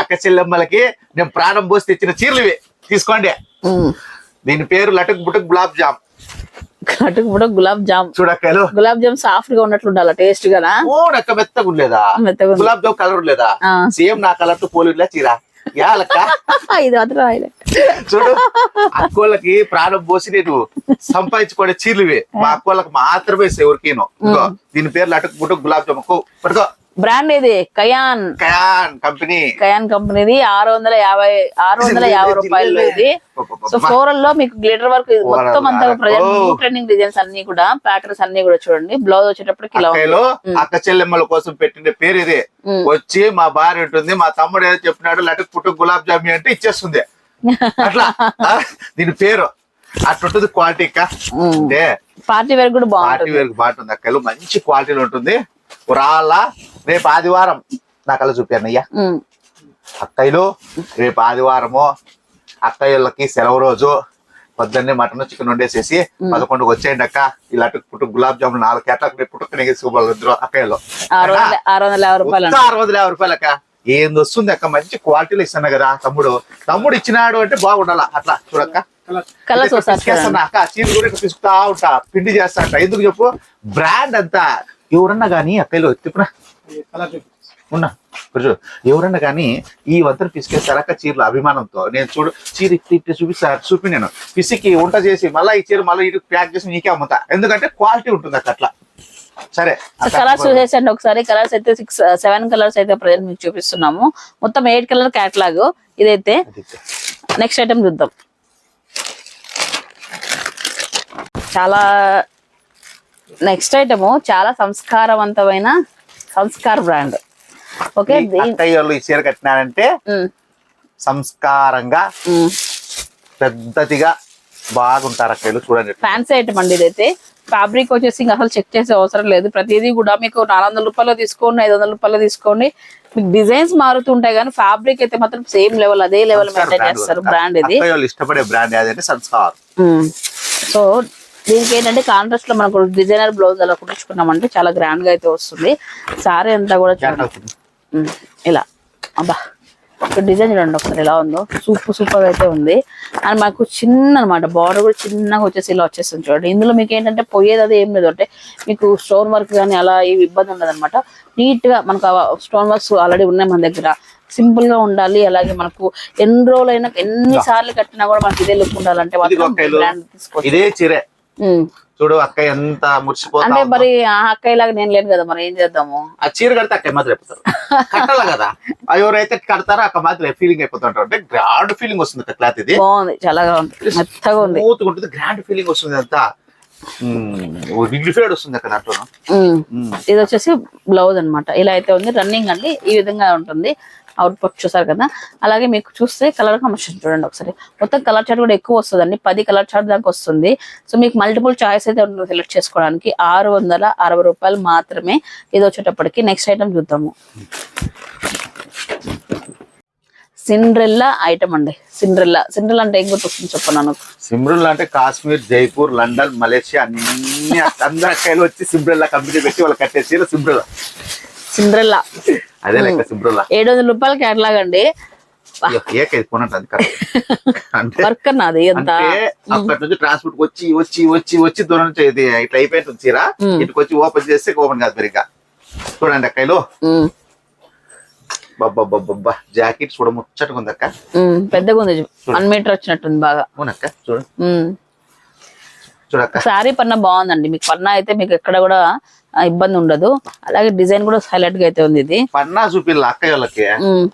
అక్క చెల్లెమ్మలకి నేను ప్రాణం పోసి తెచ్చిన చీరలు ఇవి తీసుకోండి. దీని పేరు లటక్ బుటక్ గులాబ్ జామ్. అటు కూడా గులాబ్ జామ్. చూడక్కలు గులాబ్ జామ్ సాఫ్ట్ గా ఉన్నట్లు ఉండాలి, టేస్ట్ కదా. ఓ నక్క మెత్తగా ఉండలేదా, మెత్తగా ఉంది. గులాబ్ జామ్ కలర్ ఉండలేదా, ఆ. సేమ్ నా కలర్ తో పోలిలా చీర యాలక్క. ఇది మాత్రం హైలైట్. చూడు అక్కోళ్ళకి ప్రాణం పోసి నేను సంపాదించుకునే చీరలువే, మా అక్కోళ్ళకి మాత్రమే ఎవరికేనో. దీని పేర్లు అటుకు పుట్టుకు గులాబ్ జామ్ పట్టుకో. బ్రాండ్ ఇది కయాన్. Cyan company. కయాన్ కంపెనీది 650 రూపాయలు ఇది. సో ఫ్లోరల్ లో మీకు గ్లిటర్ వర్క్ మొత్తం అంతా ట్రెండింగ్ డిజైన్స్ అన్ని కూడా, ప్యాటర్న్స్ అన్ని కూడా చూడండి. బ్లౌజ్ వచ్చేటప్పటికి ఇలా అక్క చెల్లెమ్మల కోసం పెట్టిన పేరు ఇదే. వచ్చి మా భార్య ఉంటుంది, మా తమ్ముడు ఏదో చెప్పినాడు లటుకు పుట్టుకు గులాబ్ జామి అంటే ఇచ్చేస్తుంది అట్లా. దీని పేరు అట్లుంటుంది క్వాలిటీ. అంటే పార్టీ వేర్ కూడా పార్టీ బాగుంటుంది. వేర్ బాగుంటుంది అక్కలు, మంచి క్వాలిటీలో ఉంటుంది. రాళ్ళ రేపు ఆదివారం నా కళ్ళ చూపానయ్యా అక్కయ్యలు. రేపు ఆదివారము అక్కయ్యలకి సెలవు రోజు, పొద్దున్నే మటన్ చికెన్ వండేసేసి 11కి వచ్చేయండి అక్క. ఇలా పుట్టు గులాబ్ జామున్ 4 కేటలకు పుట్టుకు నెగేసుకోవాలి అక్కయ్యలో. 650 రూపాయలు. 650 రూపాయలు అక్క. ఏంది వస్తుంది అక్క, మంచి క్వాలిటీలో ఇస్తాను కదా తమ్ముడు ఇచ్చినాడు అంటే బాగుండాల. అట్లా చూడక్క కలర్స్ అక్క, చీర కూడా తీసుకుతా ఉంటా, పిండి చేస్తా ఉంటా. ఎందుకు చెప్పు, బ్రాండ్ అంతా. ఎవరన్నా గానీ అక్కలు తిప్పునా ఉన్నా చూడు, ఎవరన్నా గానీ ఈ వంతను పిసికేస్తారక్క చీరలు అభిమానంతో. నేను చూడు చీర ఇట్టి చూపి నేను పిసికి వంట చేసి మళ్ళీ ఈ చీర మళ్ళీ ఇటు ప్యాక్ చేసి నీకే అమ్ముతా, ఎందుకంటే క్వాలిటీ ఉంటుంది అక్క అట్లా. సరే కలర్స్ చూసేసండి ఒకసారి. కలర్స్ అయితే 7 కలర్స్ అయితే ప్రజెంట్ మీకు చూపిస్తున్నాము. మొత్తం 8 కలర్ క్యాటలాగ్ ఇదైతే. నెక్స్ట్ ఐటమ్ చూద్దాం. చాలా నెక్స్ట్ ఐటమ్ చాలా సంస్కారవంతమైన సంస్కార్ బ్రాండ్. ఓకే, అక్కయ్యోళ్ళు ఈ చీర కట్టినారంటే సంస్కారంగా పెద్దదిగా బాగుంటారు అక్కయ్యలు. చూడండి ఫ్యాన్సీ ఐటమ్ అండి ఇదైతే. ఫ్యాబ్రిక్ వచ్చేసి అసలు చెక్ చేసే అవసరం లేదు. ప్రతిదీ కూడా మీకు 400 రూపాయలు తీసుకోండి, 500 రూపాయలు తీసుకోండి. మీకు డిజైన్స్ మారుతుంటాయి కానీ ఫ్యాబ్రిక్ అయితే మాత్రం సేమ్ లెవెల్, అదే లెవెల్ మెయింటైన్ చేస్తారు బ్రాండ్ ఇది. ఇష్టపడే బ్రాండ్ ఏదంటే సంస్కార్. సో దీనికి ఏంటంటే కాంట్రాస్ట్ లో మనకు డిజైనర్ బ్లౌజ్ అలా కుట్టించుకున్నామంటే చాలా గ్రాండ్ గా అయితే వస్తుంది. సారీ అంతా కూడా ఇలా అబ్బా డిజైన్ చూడండి ఒకసారి ఎలా ఉందో, సూపర్ అయితే ఉంది. అండ్ మాకు చిన్న అనమాట బార్డర్ కూడా చిన్నగా వచ్చేసి ఇలా వచ్చేస్తుంది చూడండి. ఇందులో మీకు ఏంటంటే పోయేది అది ఏం లేదు, అంటే మీకు స్టోన్ వర్క్ కానీ అలా ఏమి ఇబ్బంది ఉండదు అనమాట. నీట్ గా మనకు స్టోన్ వర్క్స్ ఆల్రెడీ ఉన్నాయి మన దగ్గర. సింపుల్ గా ఉండాలి, అలాగే మనకు ఎన్ని రోజులైనా ఎన్ని సార్లు కట్టినా కూడా మనకి ఇదే లుక్ ఉండాలంటే బ్రాండ్ తీసుకోవచ్చు. చూడు అక్క ఎంత మురిసిపోతా. అంటే మరి ఆ అక్కయ్య లాగా నేను లేను కదా, మరి ఏం చేద్దాము. ఆ చీర కడితే అక్క మాత్రం అయిపోతారు కట్టాలి కదా. ఎవరైతే కడతారో అక్క మాత్రం ఫీలింగ్ అయిపోతుంటారు. అంటే గ్రాండ్ ఫీలింగ్ వస్తుంది క్లాత్. ఇది బాగుంది, చాలా మెత్తగా ఉంది, స్మూత్ ఉంటుంది, గ్రాండ్ ఫీలింగ్ వస్తుంది. అంతా డిగ్నిఫైడ్ వస్తుంది అక్క దాంట్లో. ఇది వచ్చేసి బ్లౌజ్ అన్నమాట. ఇలా అయితే ఉంది రన్నింగ్ అండి, ఈ విధంగా ఉంటుంది. అవుట్పుట్ చూసారు కదా. అలాగే మీకు చూస్తే కలర్ కాంబినేషన్ చూడండి ఒకసారి. మొత్తం కలర్ చార్ట్ కూడా ఎక్కువ వస్తుంది, 10 కలర్ చార్ట్ దాకా వస్తుంది. సో మీకు మల్టిపుల్ చాయిస్ అయితే ఉంటుంది సెలెక్ట్ చేసుకోవడానికి. 660 రూపాయలు మాత్రమే ఇది వచ్చేటప్పటికి. నెక్స్ట్ ఐటమ్ చూద్దాము. సిండ్రెల్లా ఐటమ్ అండి. సిండ్రెల్లా అంటే ఏం గుర్తొస్తుంది చెప్పను. సిండ్రెల్లా అంటే కాశ్మీర్, జైపూర్, లండన్, మలేషియా అన్ని అందరు అక్కలు వచ్చి సిండ్రెల్లా కంపెనీ పెట్టి వాళ్ళు కట్టేసి సిండ్రెల్లా అదే లెక్క. సిండ్రెల్లా 700 రూపాయల క్యాటలాగ్ అండి. వర్క్ అన్నది అక్కడి నుంచి ట్రాన్స్పోర్ట్ వచ్చి వచ్చి వచ్చి వచ్చి దూరం నుంచి ఇట్లా అయిపోయింది చీర. ఇంటికి వచ్చి ఓపెన్ చేస్తే ఓపెన్ కాదు సరిగ్గా. చూడండి అక్కలు బాబా జాకెట్ చూడ ముచ్చటగా ఉంది అక్క. పెద్దగా ఉంది, 1 మీటర్ వచ్చినట్టుంది బాగా. అవునక్క చూడు చూడక్క. సారీ పన్నా బాగుందండి. మీకు పన్నా అయితే మీకు ఎక్కడ కూడా ఇబ్బంది ఉండదు. అలాగే డిజైన్ కూడా హైలైట్ గా అయితే ఉంది. ఇది పన్నా చూపిల్ల అక్కయ్య వాళ్ళకి.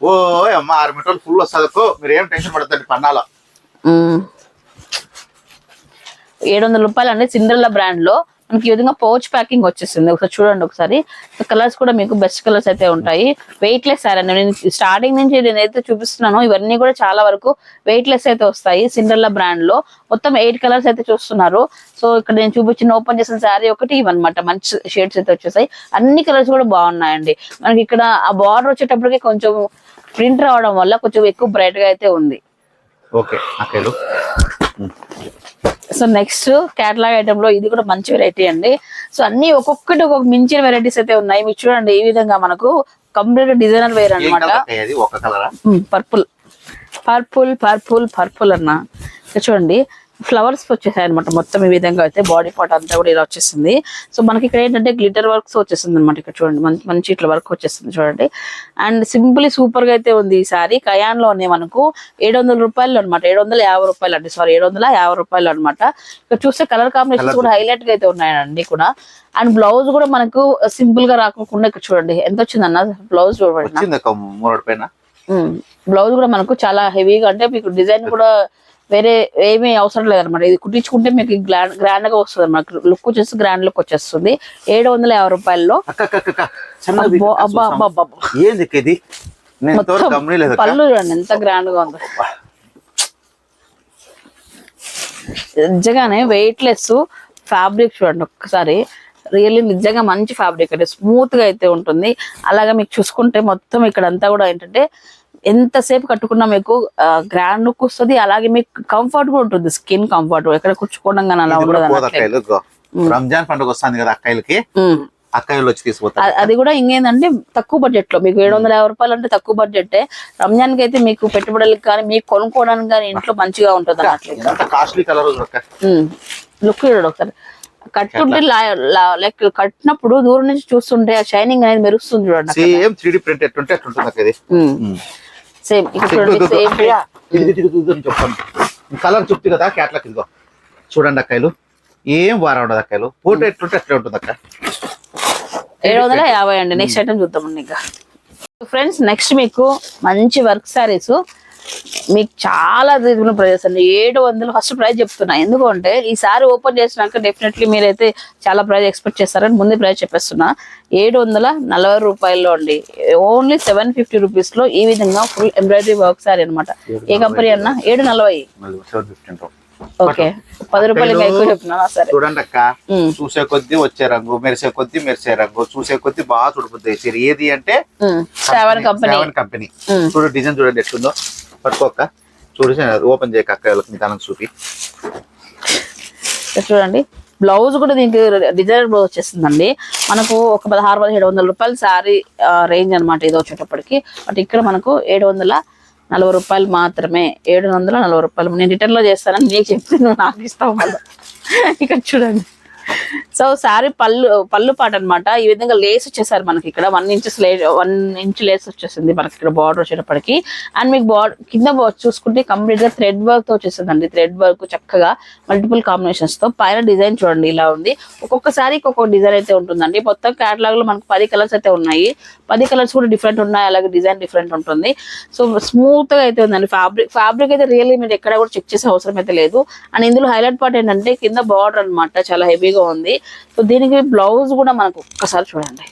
ఓ అమ్మ 6 మీటర్లు ఫుల్ వస్తుంది, మీరు ఏం టెన్షన్ పడతండి. పన్నాలో 700 రూపాయలు అండి. సిండ్రెల్లా బ్రాండ్ లో మనకి ఈ విధంగా పౌచ్ ప్యాకింగ్ వచ్చేసింది. ఒకసారి చూడండి ఒకసారి. కలర్స్ కూడా మీకు బెస్ట్ కలర్స్ అయితే ఉంటాయి. వెయిట్ లెస్ సారీ అండి. నేను స్టార్టింగ్ నుంచి నేనైతే చూపిస్తున్నాను ఇవన్నీ కూడా చాలా వరకు వెయిట్ లెస్ అయితే వస్తాయి. సిండ్రెల్లా బ్రాండ్ లో మొత్తం 8 కలర్స్ అయితే చూస్తున్నారు. సో ఇక్కడ నేను చూపించిన ఓపెన్ చేసిన శారీ ఒకటి ఇవన్నమాట. మంచి షేడ్స్ అయితే వచ్చేసాయి. అన్ని కలర్స్ కూడా బాగున్నాయండి. మనకి ఇక్కడ ఆ బార్డర్ వచ్చేటప్పటికి కొంచెం ప్రింట్ రావడం వల్ల కొంచెం ఎక్కువ బ్రైట్ గా అయితే ఉంది. Okay. So next catalogue item లో ఇది కూడా మంచి వెరైటీ అండి. సో అన్ని ఒక్కొక్కటి ఒక్కొక్క మించిన వెరైటీస్ అయితే ఉన్నాయి. మీరు చూడండి ఈ విధంగా మనకు కంప్లీట్ డిజైనర్ వేర్ అనమాట. పర్పుల్ అన్న చూడండి ఫ్లవర్స్ వచ్చేసాయి అనమాట మొత్తం ఈ విధంగా అయితే బాడీ పార్ట్ అంతా కూడా ఇలా వచ్చేసింది. సో మనకి ఇక్కడ ఏంటంటే గ్లిటర్ వర్క్స్ వచ్చేస్తుంది అనమాట. ఇక్కడ చూడండి మంచి ఇట్లా వర్క్ వచ్చేస్తుంది చూడండి. అండ్ సింపుల్లీ సూపర్ గా అయితే ఉంది ఈ సారీ. కయాన్ లో ఉన్నాయి మనకు 700 రూపాయలు అనమాట. 750 రూపాయలు అండి, సారీ 750 రూపాయలు అనమాట. ఇక్కడ చూస్తే కలర్ కాంబినేషన్స్ కూడా హైలైట్ గా అయితే ఉన్నాయండి కూడా. అండ్ బ్లౌజ్ కూడా మనకు సింపుల్ గా రాకుండా ఇక్కడ చూడండి ఎంత వచ్చిందన్న బ్లౌజ్ చూడండి. బ్లౌజ్ కూడా మనకు చాలా హెవీగా, అంటే మీకు డిజైన్ కూడా వేరే ఏమీ అవసరం లేదనమాట. ఇది కుట్టించుకుంటే మీకు గ్రాండ్ గా వస్తుంది అనమాట. లుక్ వచ్చేసి గ్రాండ్ లుక్ వచ్చేస్తుంది 750 రూపాయల్లో. పళ్ళు చూడండి ఎంత గ్రాండ్ గా ఉందో. నిజంగానే వెయిట్ లెస్ ఫ్యాబ్రిక్ చూడండి ఒక్కసారి. రియల్లీ నిజంగా మంచి ఫ్యాబ్రిక్ అంటే స్మూత్ గా అయితే ఉంటుంది. అలాగే మీకు చూసుకుంటే మొత్తం ఇక్కడ అంతా కూడా ఏంటంటే ఎంతసేపు కట్టుకున్నా మీకు గ్రాండ్ లుక్ వస్తుంది. అలాగే మీకు కంఫర్ట్ కూడా ఉంటుంది, స్కిన్ కంఫర్ట్. ఎక్కడ కూర్చుకోవడం కానీ అలా ఉండదు. రంజాన్ పండుగ వస్తుంది కదా అక్కాయిలకి, అక్కాయిలు వచ్చి తీసుకుపోతారు. అది కూడా ఇంకేందంటే తక్కువ బడ్జెట్ లో మీకు 750 రూపాయలు అంటే తక్కువ బడ్జెట్. రంజాన్ కి అయితే మీకు పెట్టుబడులకు కానీ మీకు కొనుక్కోవడానికి కానీ ఇంట్లో మంచిగా ఉంటుంది అన్నట్లు. కాస్ట్లీ కలర్ లుక్ చూడండి ఒకసారి. కట్టుంటే లైక్ కట్టినప్పుడు దూరం నుంచి చూస్తుంటే ఆ షైనింగ్ అనేది మెరుస్తుంది చూడండి. సేమ్ 3D ప్రింట్ ఎట్లుంటే అట్లుంటుంది అక్క. ఇది సేమ్ ఇక్కడ చూడండి. చెప్తాను కలర్ చెప్తుంది కదా క్యాట్లాక్. ఇదిగో చూడండి అక్కాయలు, ఏం వారా ఉండదు అక్కాయలు. ఫోటో ఎట్లుంటే అట్లే ఉంటుంది అక్క. 750 అండి. నెక్స్ట్ ఐటమ్ చూద్దామండి. ఇంకా ఫ్రెండ్స్ నెక్స్ట్ మీకు మంచి వర్క్ సారీస్ మీకు చాలా రీజనబుల్ ప్రైజెస్ అండి. 700 ఫస్ట్ ప్రైస్ చెప్తున్నా. ఎందుకంటే ఈ సారీ ఓపెన్ చేసినాక డెఫినెట్లీ మీరైతే చాలా ప్రైస్ ఎక్స్పెక్ట్ చేస్తారని ముందే ప్రైస్ చెప్పేస్తున్నా. 740 రూపాయల్లో అండి. ఓన్లీ 750 రూపీస్ లో ఈ విధంగా ఫుల్ ఎంబ్రాయిడరీ వర్క్ సారీ అనమాట. ఏ కంపెనీ అన్నా 740. ఓకే 10 రూపాయలు ఇంకా ఎక్కువ చెప్తున్నా. సరే చూడండి అక్క, చూసే కొద్దీ వచ్చే రంగు, మెరిసే కొద్దీ మెరిసే రంగు, చూసే కొద్దీ బాగా చూడిపోతుంది. ఏది అంటే సెవెన్ కంపెనీ. చూడు డిజైన్ చూడండి ఎట్లుందో. పట్టుకోక్క చూసి ఓపెన్ చేయక అక్క నిదానం చూపి చూడండి. బ్లౌజ్ కూడా దీనికి డిజైనర్ బ్లౌజ్ వచ్చేస్తుందండి. మనకు ఒక 1600-1700 రూపాయల శారీ రేంజ్ అనమాట ఇది వచ్చేటప్పటికి. బట్ ఇక్కడ మనకు 740 రూపాయలు మాత్రమే. 740 రూపాయలు. నేను రిటర్న్ లో చేస్తానని నీకు చెప్తే నువ్వు నాకు ఇస్తావు మళ్ళీ. ఇక్కడ చూడండి. సో శారీ పళ్ళు పాట అనమాట. ఈ విధంగా లేస్ వచ్చేసారు మనకి ఇక్కడ 1 ఇంచ్ లేస్ వచ్చేసింది మనకి ఇక్కడ బార్డర్ వచ్చేటప్పటికి. అండ్ మీకు కింద చూసుకుంటే కంప్లీట్ గా థ్రెడ్ వర్క్ తో వచ్చేసిందండి. థ్రెడ్ వర్క్ చక్కగా మల్టిపుల్ కాంబినేషన్స్ తో. పైన డిజైన్ చూడండి ఇలా ఉంది. ఒక్కొక్క శారీకి ఒక్కొక్క డిజైన్ అయితే ఉంటుందండి. మొత్తం కేటలాగ్ లో మనకు 10 కలర్స్ అయితే ఉన్నాయి. 10 కలర్స్ కూడా డిఫరెంట్ ఉన్నాయి. అలాగే డిజైన్ డిఫరెంట్ ఉంటుంది. సో స్మూత్ గా అయితే ఉందండి. ఫ్యాబ్రిక్ అయితే రియల్లీ మీరు ఎక్కడ కూడా చెక్ చేసే అవసరం అయితే లేదు. అండ్ ఇందులో హైలైట్ పార్ట్ ఏంటంటే కింద బార్డర్ అనమాట చాలా హెవీగా ఉంది. సో దీనికి బ్లౌజ్ కూడా మనకు ఒక్కసారి చూడండి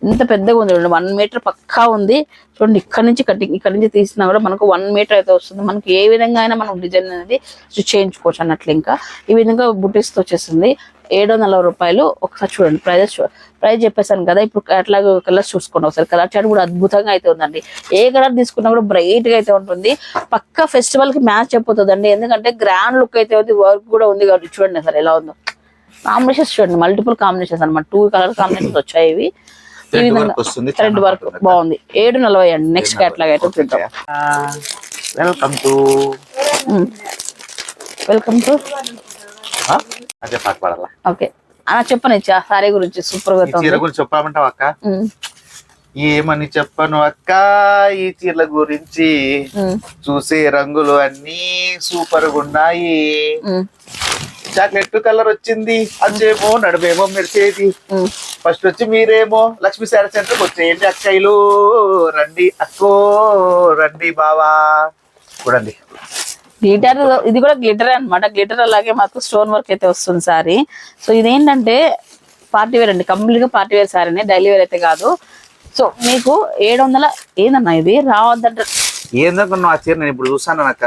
ఎంత పెద్దగా ఉంది చూడండి. 1 మీటర్ పక్కా ఉంది చూడండి. ఇక్కడ నుంచి కటింగ్ ఇక్కడ నుంచి తీసినా కూడా మనకు 1 మీటర్ అయితే వస్తుంది. మనకి ఏ విధంగా అయినా మనం డిజైన్ అనేది స్టిచ్ చేయించుకోవచ్చు అన్నట్లు. ఇంకా ఈ విధంగా బుటీస్ తో వచ్చేసింది 740 రూపాయలు. ఒకసారి చూడండి ప్రైస్ చెప్పేసాను కదా. ఇప్పుడు అట్లా కలర్స్ చూసుకోండి ఒకసారి. కలర్ చార్ట్ కూడా అద్భుతంగా అయితే ఉందండి. ఏ కలర్ తీసుకున్నా కూడా బ్రైట్ గా అయితే ఉంటుంది. పక్కా ఫెస్టివల్ కి మ్యాచ్ అయిపోతుందండి. ఎందుకంటే గ్రాండ్ లుక్ అయితే ఉంది, వర్క్ కూడా ఉంది కాబట్టి చూడండి అసలు ఎలా ఉందో. కాంబినేషన్స్ చూడండి, మల్టిపుల్ కాంబినేషన్స్ అనమాట. 2 కలర్ కాంబినేషన్స్ వచ్చాయి ఇవి. ఈ విధంగా థ్రెడ్ వర్క్ బాగుంది. 740 అండి. నెక్స్ట్ కేటలాగ్ అయితే చూద్దాం. వెల్కమ్ టు ఓకే అలా చెప్పను సారీ గురించి. సూపర్ గా చెప్పమంటావు అక్క? ఏమని చెప్పను అక్క ఈ చీరల గురించి. చూసే రంగులు అన్ని సూపర్ గా ఉన్నాయి. చాక్లెట్ కలర్ వచ్చింది, అదేమో నడుమేమో మెరిసేది. ఫస్ట్ వచ్చి మీరేమో లక్ష్మీ శారీ సెంటర్ వచ్చేయండి అక్కయ్యలు. రండి అక్కో రండి బావా. చూడండి గ్లిటర్, ఇది కూడా గ్లిటర్ అనమాట. గ్లిటర్ అలాగే మాకు స్టోన్ వర్క్ అయితే వస్తుంది సారీ. సో ఇదేంటంటే పార్టీ వేర్ అండి. కంప్లీట్ గా పార్టీ వేర్ సారీనే, డైలీ వేర్ అయితే కాదు. సో మీకు 700 ఏందన్నా ఇది రావద్దంట. ఏందనుకున్నావు ఆ చీర? నేను ఇప్పుడు చూసాను అక్క,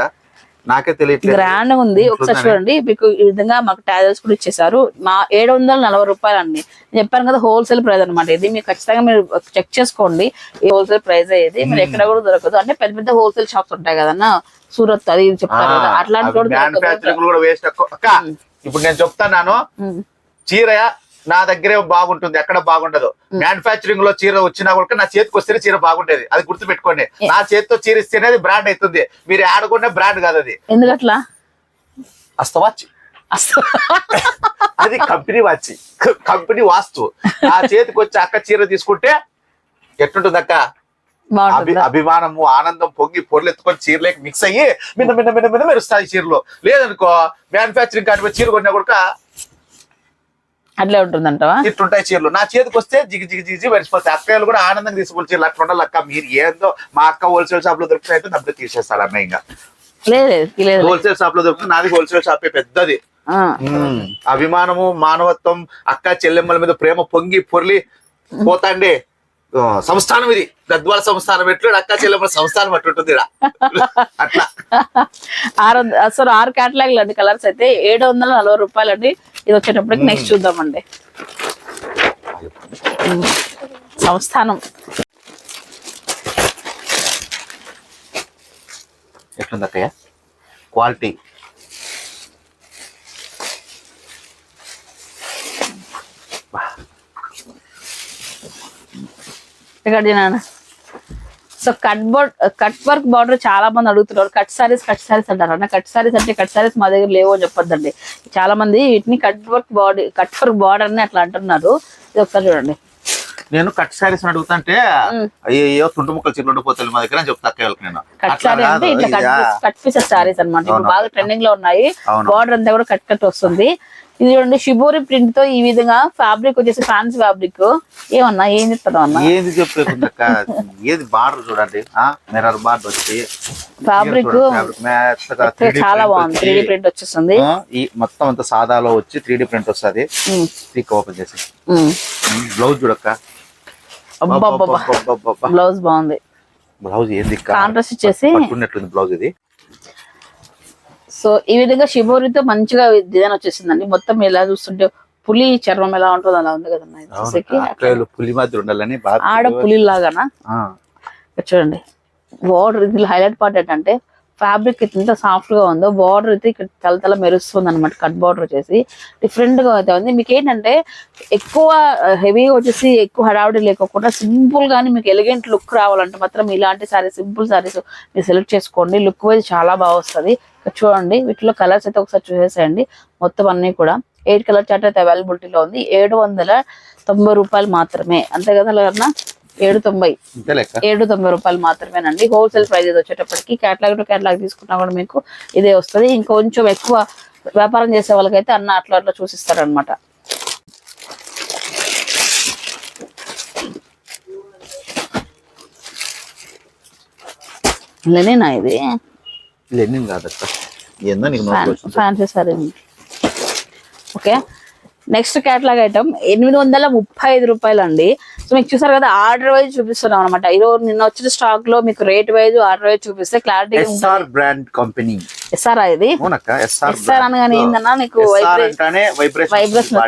నాకే తెలియట్లేదు. గ్రాండ్ ఉంది. ఒకసారి చూడండి. మీకు ఈ విధంగా మాకు టాజల్స్ కూడా ఇచ్చేసారు. మా 740 రూపాయలు అండి. నేను చెప్పాను కదా హోల్సేల్ ప్రైస్ అనమాట ఇది. మీరు ఖచ్చితంగా మీరు చెక్ చేసుకోండి ఈ హోల్సేల్ ప్రైస్ అయ్యేది. మీరు ఎక్కడ కూడా దొరకదు. అంటే పెద్ద పెద్ద హోల్సేల్ షాప్స్ ఉంటాయి కదన్నా, సూరత్ అది చెప్తారు కదా, అట్లాంటి ఇప్పుడు నేను చెప్తాను చీర నా దగ్గరే బాగుంటుంది, ఎక్కడ బాగుండదు. మ్యానుఫాక్చరింగ్ లో చీర వచ్చినా కూడా నా చేతికి వస్తేనే చీర బాగుండేది. అది గుర్తు పెట్టుకోండి. నా చేతితో చీర ఇస్తేనే అది బ్రాండ్ అవుతుంది. మీరు ఆడుకునే బ్రాండ్ కాదు అది. ఎందుకట్లా? అస్తవాచి అది కంపెనీ వాచ్, కంపెనీ వాస్తు. ఆ చేతికి వచ్చి అక్క చీర తీసుకుంటే ఎట్లుంటుంది అక్క? అభిమానము ఆనందం పొంగి పొరలెత్తుకొని చీరలేక మిక్స్ అయ్యి మిన్న మిన్న మిన్న మిన్న మెరుస్తాయి చీరలో. లేదనుకో మ్యానుఫ్యాక్చరింగ్ కాడి చీర కొన్నా కూడా అట్లే ఉంటుందంటవా? ఇట్లుంటాయి చీరలు. నా చేతికి వస్తే జిగి జిగి జిగి మరిచిపోతాయి. అక్కలు కూడా ఆనందంగా తీసుకుని చీరలు అట్లా ఉండాలి అక్క. మీరు ఏందో మా అక్క హోల్సేల్ షాప్ లో దొరుకుతాయి డబ్బులు తీసేస్తారు అన్న. ఇంకా హోల్సేల్ షాప్ లో దొరుకుతుంది, నాది హోల్సేల్ షాపే పెద్దది. అభిమానము మానవత్వం అక్క చెల్లెమ్మల మీద ప్రేమ పొంగి పొర్లి పోతాండే సంస్థానం ఇది. గద్వాల సంస్థానం ఎట్లు అక్క చెల్లెమ్మల సంస్థానం అట్టుంటుంది అట్లా. 6 క్యాటలాగ్ అండి కలర్స్ అయితే 740 రూపాయలు అండి. ఇది వచ్చేటప్పటికి నెక్స్ట్ చూద్దామండి. సంస్థానం ఎట్లుంది అక్కయ్య quality? So cut work border చాలా మంది అడుగుతున్నారు. కట్ సారీస్ అంటారు అన్న. కట్ సారీస్ అంటే కట్ సారీస్ మా దగ్గర లేవో చెప్పొద్దండి. చాలా మంది వీటిని కట్ వర్క్ బార్డర్ అని అట్లా అంటున్నారు. ఇది ఒకసారి చూడండి. నేను కట్ సారీస్ అడుగుతా అంటే అయ్యో తుంటు ముక్కలు చీరలు ఉండిపోతాయి మా దగ్గర అని చెప్తా అక్కయ్యకి. నేను కట్ సారీ అంటే ఇట్లా కట్ పీసెస్ సారీస్ అనమాట. ఇప్పుడు బాగా ట్రెండింగ్ లో ఉన్నాయి. బార్డర్ అంతా కూడా కట్ వస్తుంది. ఇది చూడండి షిబోరి ప్రింట్ తో ఈ విధంగా ఫ్యాబ్రిక్ వచ్చేసి ఫ్యాన్సీ ఫ్యాబ్రిక్. ఏమన్నా ఏం చెప్తాను అన్న? ఏది చెప్పలేదు ఏది బార్డర్ చూడండి, మిర్రర్ బార్డర్ వచ్చి ఫ్యాబ్రిక్ చాలా బాగుంది. 3D ప్రింట్ వచ్చేస్తుంది. ఈ మొత్తం అంతా సాదాలో వచ్చి 3D ప్రింట్ వస్తుంది. ఓపెన్ చేసి బ్లౌజ్ చూడక్క. బ్లౌజ్ బాగుంది. బ్లౌజ్ ఏంది కాంట్రాస్ట్ ఇచ్చేసి పట్టుకున్నట్లుంది బ్లౌజ్ ఇది. సో ఈ విధంగా షిబోరితో మంచిగా డిజైన్ వచ్చేసిందండి. మొత్తం ఎలా చూస్తుంటే పులి చర్మం ఎలా ఉంటుందో అలా ఉంది కదన్నా. పులి మధ్య ఉండాలని ఆడ పులి లాగానా చూడండి. బార్డర్ ఇది హైలైట్ పార్ట్ ఏంటంటే ఫ్యాబ్రిక్ ఎంత సాఫ్ట్ గా ఉందో బార్డర్ అయితే ఇక్కడ తల మెరుస్తుంది అనమాట. కట్ బార్డర్ వచ్చేసి డిఫరెంట్ గా అయితే ఉంది. మీకు ఏంటంటే ఎక్కువ హెవీగా వచ్చేసి ఎక్కువ హడావుడి లేకోకుండా సింపుల్ గానీ మీకు ఎలిగెంట్ లుక్ రావాలంటే మాత్రం ఇలాంటి సారీస్ సింపుల్ సారీస్ మీరు సెలెక్ట్ చేసుకోండి. లుక్ వైజ్ చాలా బాగా వస్తుంది. చూడండి వీటిలో కలర్స్ అయితే ఒకసారి చూసేసేయండి. మొత్తం అన్ని కూడా 8 కలర్ చార్ట్ అయితే అవైలబిలిటీలో ఉంది. 790 రూపాయలు మాత్రమే. అంతే కదా అన్న? 790 రూపాయలు మాత్రమేనండి. హోల్సేల్ ప్రైస్ వచ్చేటప్పటికి క్యాటలాగ్ టు క్యాటలాగ్ తీసుకున్నా కూడా మీకు ఇదే వస్తుంది. ఇంకొంచెం ఎక్కువ వ్యాపారం చేసే వాళ్ళకైతే అన్న అట్లా అట్లా చూసిస్తారనమాట. లెనినా ఇది? లెనిన్ కాదక్క, fancy sorry. Okay, next catalogue item 835 రూపాయలు అండి. సో మీకు చూసారు కదా ఆర్డర్ వైజ్ చూపిస్తున్నాం అనమాట. ఈరోజు నిన్న వచ్చిన స్టాక్ లో మీకు రేట్ వైజ్ ఆర్డర్ వైజ్ చూపిస్తే clarity. SR brand company. SR ఇది ఎస్ఆర్ అనగానే ఏందన్నా నీకు వైబ్రేషన్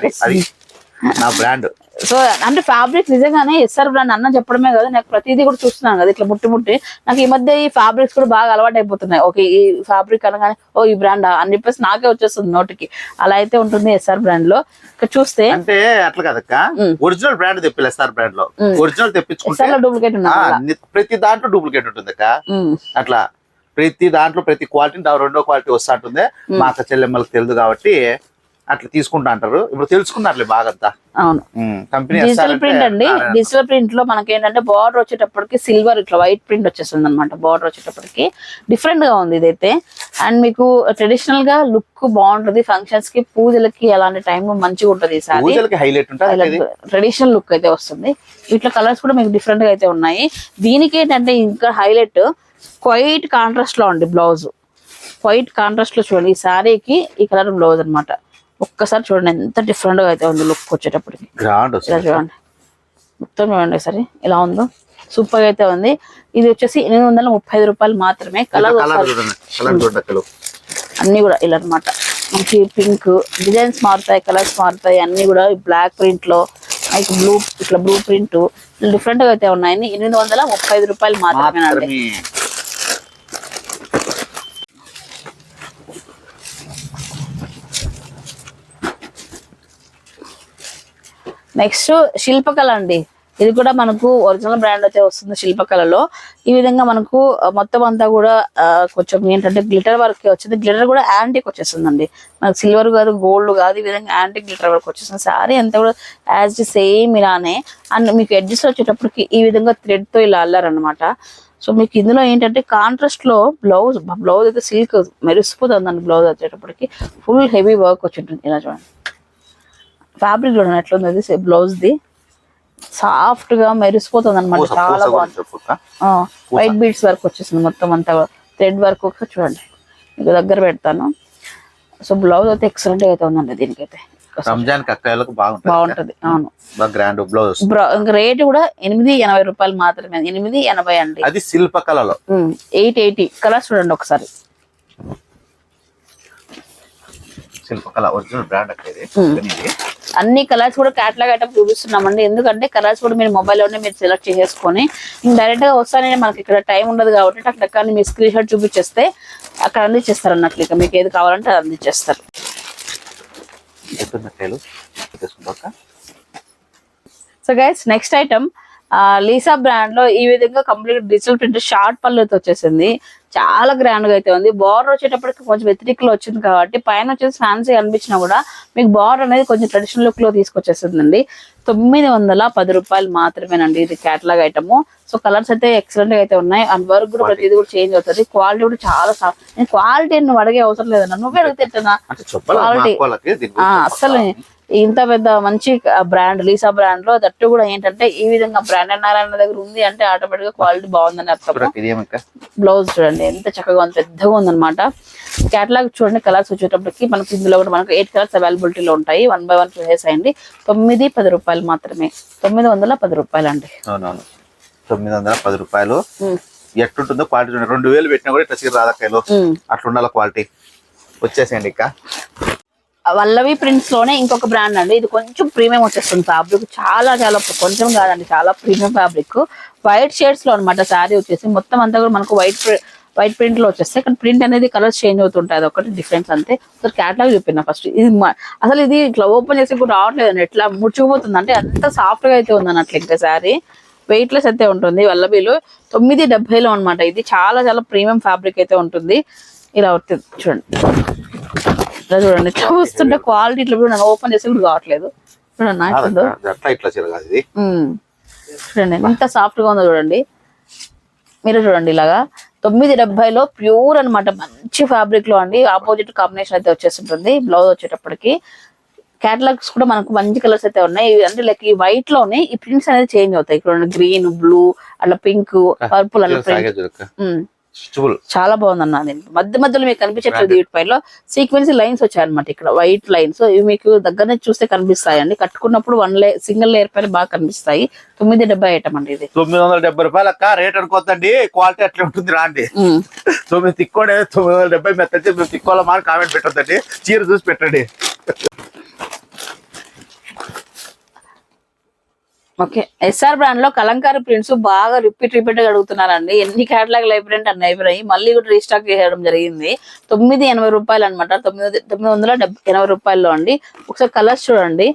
నా బ్రాండ్. సో అంటే ఫ్యాబ్రిక్ నిజంగానే ఎస్ఆర్ బ్రాండ్ అన్న చెప్పడమే కదా, నాకు ప్రతిదీ కూడా చూస్తున్నాను కదా ఇట్లా ముట్టి నాకు ఈ మధ్య ఈ ఫ్యాబ్రిక్స్ కూడా బాగా అలవాటు అయిపోతున్నాయి. ఓకే ఈ ఫ్యాబ్రిక్ అనగానే ఓ ఈ బ్రాండ్ అని చెప్పేసి నాకే వచ్చేస్తుంది నోటికి. అలా అయితే ఉంటుంది ఎస్ఆర్ బ్రాండ్ లో. ఇక్కడ చూస్తే అంటే అట్లా కదక్క, ఒరిజినల్ బ్రాండ్ తెప్పాలి ఎస్ఆర్ బ్రాండ్ లో. ఒరిజినల్ తెప్పించుకుంటే డూప్లికేట్ ప్రతి దాంట్లో డూప్లికేట్ ఉంటుంది అక్క. అట్లా ప్రతి దాంట్లో ప్రతి క్వాలిటీ రెండో క్వాలిటీ వస్తా ఉంటుంది. మా అక్క చెల్లెమ్మలకు తెలియదు కాబట్టి అట్లా తీసుకుంటా అంటారు. ఇప్పుడు తెలుసుకున్నారులే బాగంతా. అవును, డిజిటల్ ప్రింట్ అండి. డిజిటల్ ప్రింట్ లో మనకి ఏంటంటే బార్డర్ వచ్చేటప్పటికి సిల్వర్ ఇట్లా వైట్ ప్రింట్ వచ్చేస్తుంది అనమాట. బార్డర్ వచ్చేటప్పటికి డిఫరెంట్ గా ఉంది ఇదైతే. అండ్ మీకు ట్రెడిషనల్ గా లుక్ బాగుంటది. ఫంక్షన్స్ కి పూజలకి అలాంటి టైంలో మంచిగా ఉంటది. ట్రెడిషనల్ లుక్ అయితే వస్తుంది. వీటిలో కలర్స్ కూడా మీకు డిఫరెంట్ గా అయితే ఉన్నాయి. దీనికి ఏంటంటే ఇంకా హైలైట్ క్వైట్ కాంట్రాస్ట్ లో ఉంది బ్లౌజ్. క్వైట్ కాంట్రాస్ట్ లో చూడండి ఈ శారీకి ఈ కలర్ బ్లౌజ్ అనమాట. ఒక్కసారి చూడండి ఎంత డిఫరెంట్ గా అయితే ఉంది లుక్ వచ్చేటప్పటికి. ఇలా చూడండి మొత్తం చూడండి సరే ఇలా ఉందో సూపర్ గా అయితే ఉంది. ఇది వచ్చేసి 835 రూపాయలు మాత్రమే. కలర్ అన్ని కూడా ఇలా అనమాట. మంచి పింక్ డిజైన్స్ మారుతాయి, కలర్స్ మారుతాయి. అన్ని కూడా బ్లాక్ ప్రింట్ లో ఇట్లా బ్లూ ప్రింట్ డిఫరెంట్ గా అయితే ఉన్నాయి. 835 రూపాయలు మాత్రమేనండి. నెక్స్ట్ శిల్పకళ అండి. ఇది కూడా మనకు ఒరిజినల్ బ్రాండ్ అయితే వస్తుంది శిల్పకళలో. ఈ విధంగా మనకు మొత్తం అంతా కూడా కొంచెం ఏంటంటే గ్లిటర్ వర్క్ వచ్చింది. గ్లిటర్ కూడా యాంటిక్ వచ్చేస్తుందండి, మనకు సిల్వర్ కాదు గోల్డ్ కాదు, ఈ విధంగా యాంటిక్ గ్లిటర్ వర్క్ వచ్చేస్తుంది. సారీ అంతా కూడా యాజ్ సేమ్ ఇలానే. అండ్ మీకు ఎడ్జెస్ వచ్చేటప్పటికి ఈ విధంగా థ్రెడ్ తో ఇలా అల్లారనమాట. సో మీకు ఇందులో ఏంటంటే కాంట్రాస్ట్ లో బ్లౌజ్ అయితే సిల్క్ మెరిసిపోతుందండి. బ్లౌజ్ వచ్చేటప్పటికి ఫుల్ హెవీ వర్క్ వచ్చి ఉంటుంది. ఇలా చూడండి ఫ్యాబ్రిక్ చూడండి ఎట్లుంది, అది బ్లౌజ్ ది సాఫ్ట్ గా మెరిసిపోతుంది అనమాట. చాలా బాగుంటుంది. వైట్ బీడ్స్ వర్క్ వచ్చేసింది మొత్తం అంతా, థ్రెడ్ వర్క్ చూడండి మీకు దగ్గర పెడతాను. సో బ్లౌజ్ అయితే ఎక్సలెంట్ అయితే ఉందండి. దీనికైతే రంజాన్ అక్కలకు బాగుంటది. అవును, గ్రాండ్ బ్లౌజ్. ఇంకా రేట్ కూడా 880 రూపాయలు మాత్రమే, 880 అండి. అది శిల్పకళలో 880. కలర్స్ చూడండి ఒకసారి. శిల్పకళ ఒరిజినల్ బ్రాండ్ అన్ని కలర్స్ కూడా క్యాటలాగ్ ఐటమ్ చూపిస్తున్నామండి. ఎందుకంటే కలర్స్ కూడా మీరు మొబైల్లోనే మీరు సెలెక్ట్ చేసేసుకొని డైరెక్ట్ గా వస్తానే మనకి ఇక్కడ టైం ఉండదు కాబట్టి అక్కడ మీరు స్క్రీన్ షాట్ చూపించేస్తే అక్కడ అందించేస్తారు అన్నట్లు. ఇక మీకు ఏది కావాలంటే అది అందించేస్తారు. So guys next item Lisa brand లో ఈ విధంగా కంప్లీట్ డిజిటల్ ప్రింట్ షార్ట్ పళ్ళుతో వచ్చేసింది. చాలా గ్రాండ్ గా అయితే ఉంది. బార్డర్ వచ్చేటప్పటికి కొంచెం వ్యతిరేకలో వచ్చింది కాబట్టి పైన వచ్చేసి ఫ్యాన్సీ అనిపించినా కూడా మీకు బార్డర్ అనేది కొంచెం ట్రెడిషనల్ లుక్ లో తీసుకొచ్చేసిందండి. 910 రూపాయలు మాత్రమేనండి. ఇది క్యాటలాగ్ ఐటమ్. సో కలర్స్ అయితే ఎక్సలెంట్ గా అయితే ఉన్నాయి. అండ్ వర్క్ కూడా ప్రతిదీ కూడా చేంజ్ అవుతుంది. క్వాలిటీ కూడా చాలా సాఫ్ట్. నేను క్వాలిటీ నువ్వు అడిగే అవసరం లేదన్నా, నువ్వే అడిగితేనా క్వాలిటీ అసలు ఇంత పెద్ద మంచి బ్రాండ్ లీసా బ్రాండ్ లో దట్టు కూడా ఏంటంటే ఈ విధంగా బ్రాండెడ్ నారాయణ దగ్గర ఉంది అంటే ఆటోమేటిక్ గా క్వాలిటీ బాగుందని అర్థం. బ్లౌజ్ చూడండి ఎంత చక్కగా ఉంది, పెద్దగా ఉందన్నమాట. క్యాటలాగ్ చూడండి. కలర్స్ వచ్చేటప్పటికి మనకి ఇందులో కూడా మనకు 8 కలర్స్ అవైలబిలిటీలో ఉంటాయి. 1 by 1 చూసేసాయండి. 910 రూపాయలు మాత్రమే, 910 రూపాయలు అండి. 910 రూపాయలు. ఎట్లుంటుందో క్వాలిటీ చూడండి. 2000 పెట్టినా కూడా ఇట్లా చీర రాదక్కాయలు అట్లా ఉండాలి క్వాలిటీ. వచ్చేసేయండి. ఇక వల్లవి ప్రింట్స్ లోనే ఇంకొక బ్రాండ్ అండి. ఇది కొంచెం ప్రీమియం వచ్చేస్తుంది. ఫ్యాబ్రిక్ చాలా చాలా కొంచెం కాదండి, చాలా ప్రీమియం ఫ్యాబ్రిక్. వైట్ షేడ్స్ లో అనమాట. శారీ వచ్చేసి మొత్తం అంతా కూడా మనకు వైట్ ప్రింట్ లో వచ్చేస్తాయి. కానీ ప్రింట్ అనేది కలర్స్ చేంజ్ అవుతుంటాయి, అది ఒకటి డిఫరెన్స్ అంతే. ఒకసారి క్యాటలాగ్ చూపిన ఫస్ట్. ఇది అసలు ఇది ఇట్లా ఓపెన్ చేసి కూడా రావట్లేదండి, ఎట్లా ముడుచుకుపోతుంది అంటే అంత సాఫ్ట్ గా అయితే ఉంది అన్నట్లు. ఇంకా శారీ వెయిట్ లెస్ అయితే ఉంటుంది. వల్లబీలు 970లో అనమాట. ఇది చాలా చాలా ప్రీమియం ఫ్యాబ్రిక్ అయితే ఉంటుంది. ఇలా ఉంటుంది చూడండి. ఇలా చూడండి చూస్తుంటే క్వాలిటీ ఇట్లా కూడా ఓపెన్ చేసి కూడా కావట్లేదు. చూడండి ఎంత సాఫ్ట్ గా ఉందో చూడండి. మీరు చూడండి ఇలాగా 970లో ప్యూర్ అనమాట. మంచి ఫ్యాబ్రిక్ లో అండి. ఆపోజిట్ కాంబినేషన్ అయితే వచ్చేస్తుంటుంది. బ్లౌజ్ వచ్చేటప్పటికి క్యాటలాగ్స్ కూడా మనకు మంచి కలర్స్ అయితే ఉన్నాయి. అంటే లైక్ ఈ వైట్ లోనే ఈ ప్రింట్స్ అనేది చేంజ్ అవుతాయి. ఇక్కడ గ్రీన్, బ్లూ, అట్లా పింక్, పర్పుల్ అట్లా ప్రింట్ చాలా బాగుందన్న. మధ్య మధ్యలో మీకు కనిపించట్లేదు. వీటిపైలో సీక్వెన్సీ లైన్స్ వచ్చాయన్నమాట. ఇక్కడ వైట్ లైన్స్ ఇవి మీకు దగ్గర నుంచి చూస్తే కనిపిస్తాయండి. కట్టుకున్నప్పుడు సింగిల్ లేయర్ పైన బాగా కనిపిస్తాయి. 970 ఐటమ్ అండి. ఇది 970 రూపాయలు అక్క. రేట్ అనుకోద్దండి, క్వాలిటీ అట్లా ఉంటుంది. రాండి 9 తిక్కోడే 970 మెత్త. మేము తిక్కోవాల మాట కామెంట్ పెట్టద్దండి, చీర చూసి పెట్టండి. ఓకే, ఎస్ఆర్ బ్రాండ్ లో కలంకారీ ప్రింట్స్ బాగా రిపీట్ గా అడుగుతున్నారండి. ఎన్ని క్యాటలాగ్ లైబ్రెంట్ అన్ని అయిపోయినాయి, మళ్ళీ కూడా రీస్టాక్ చేయడం జరిగింది. 980 రూపాయలు అనమాట. 980 రూపాయల్లో అండి. ఒకసారి కలర్స్ చూడండి.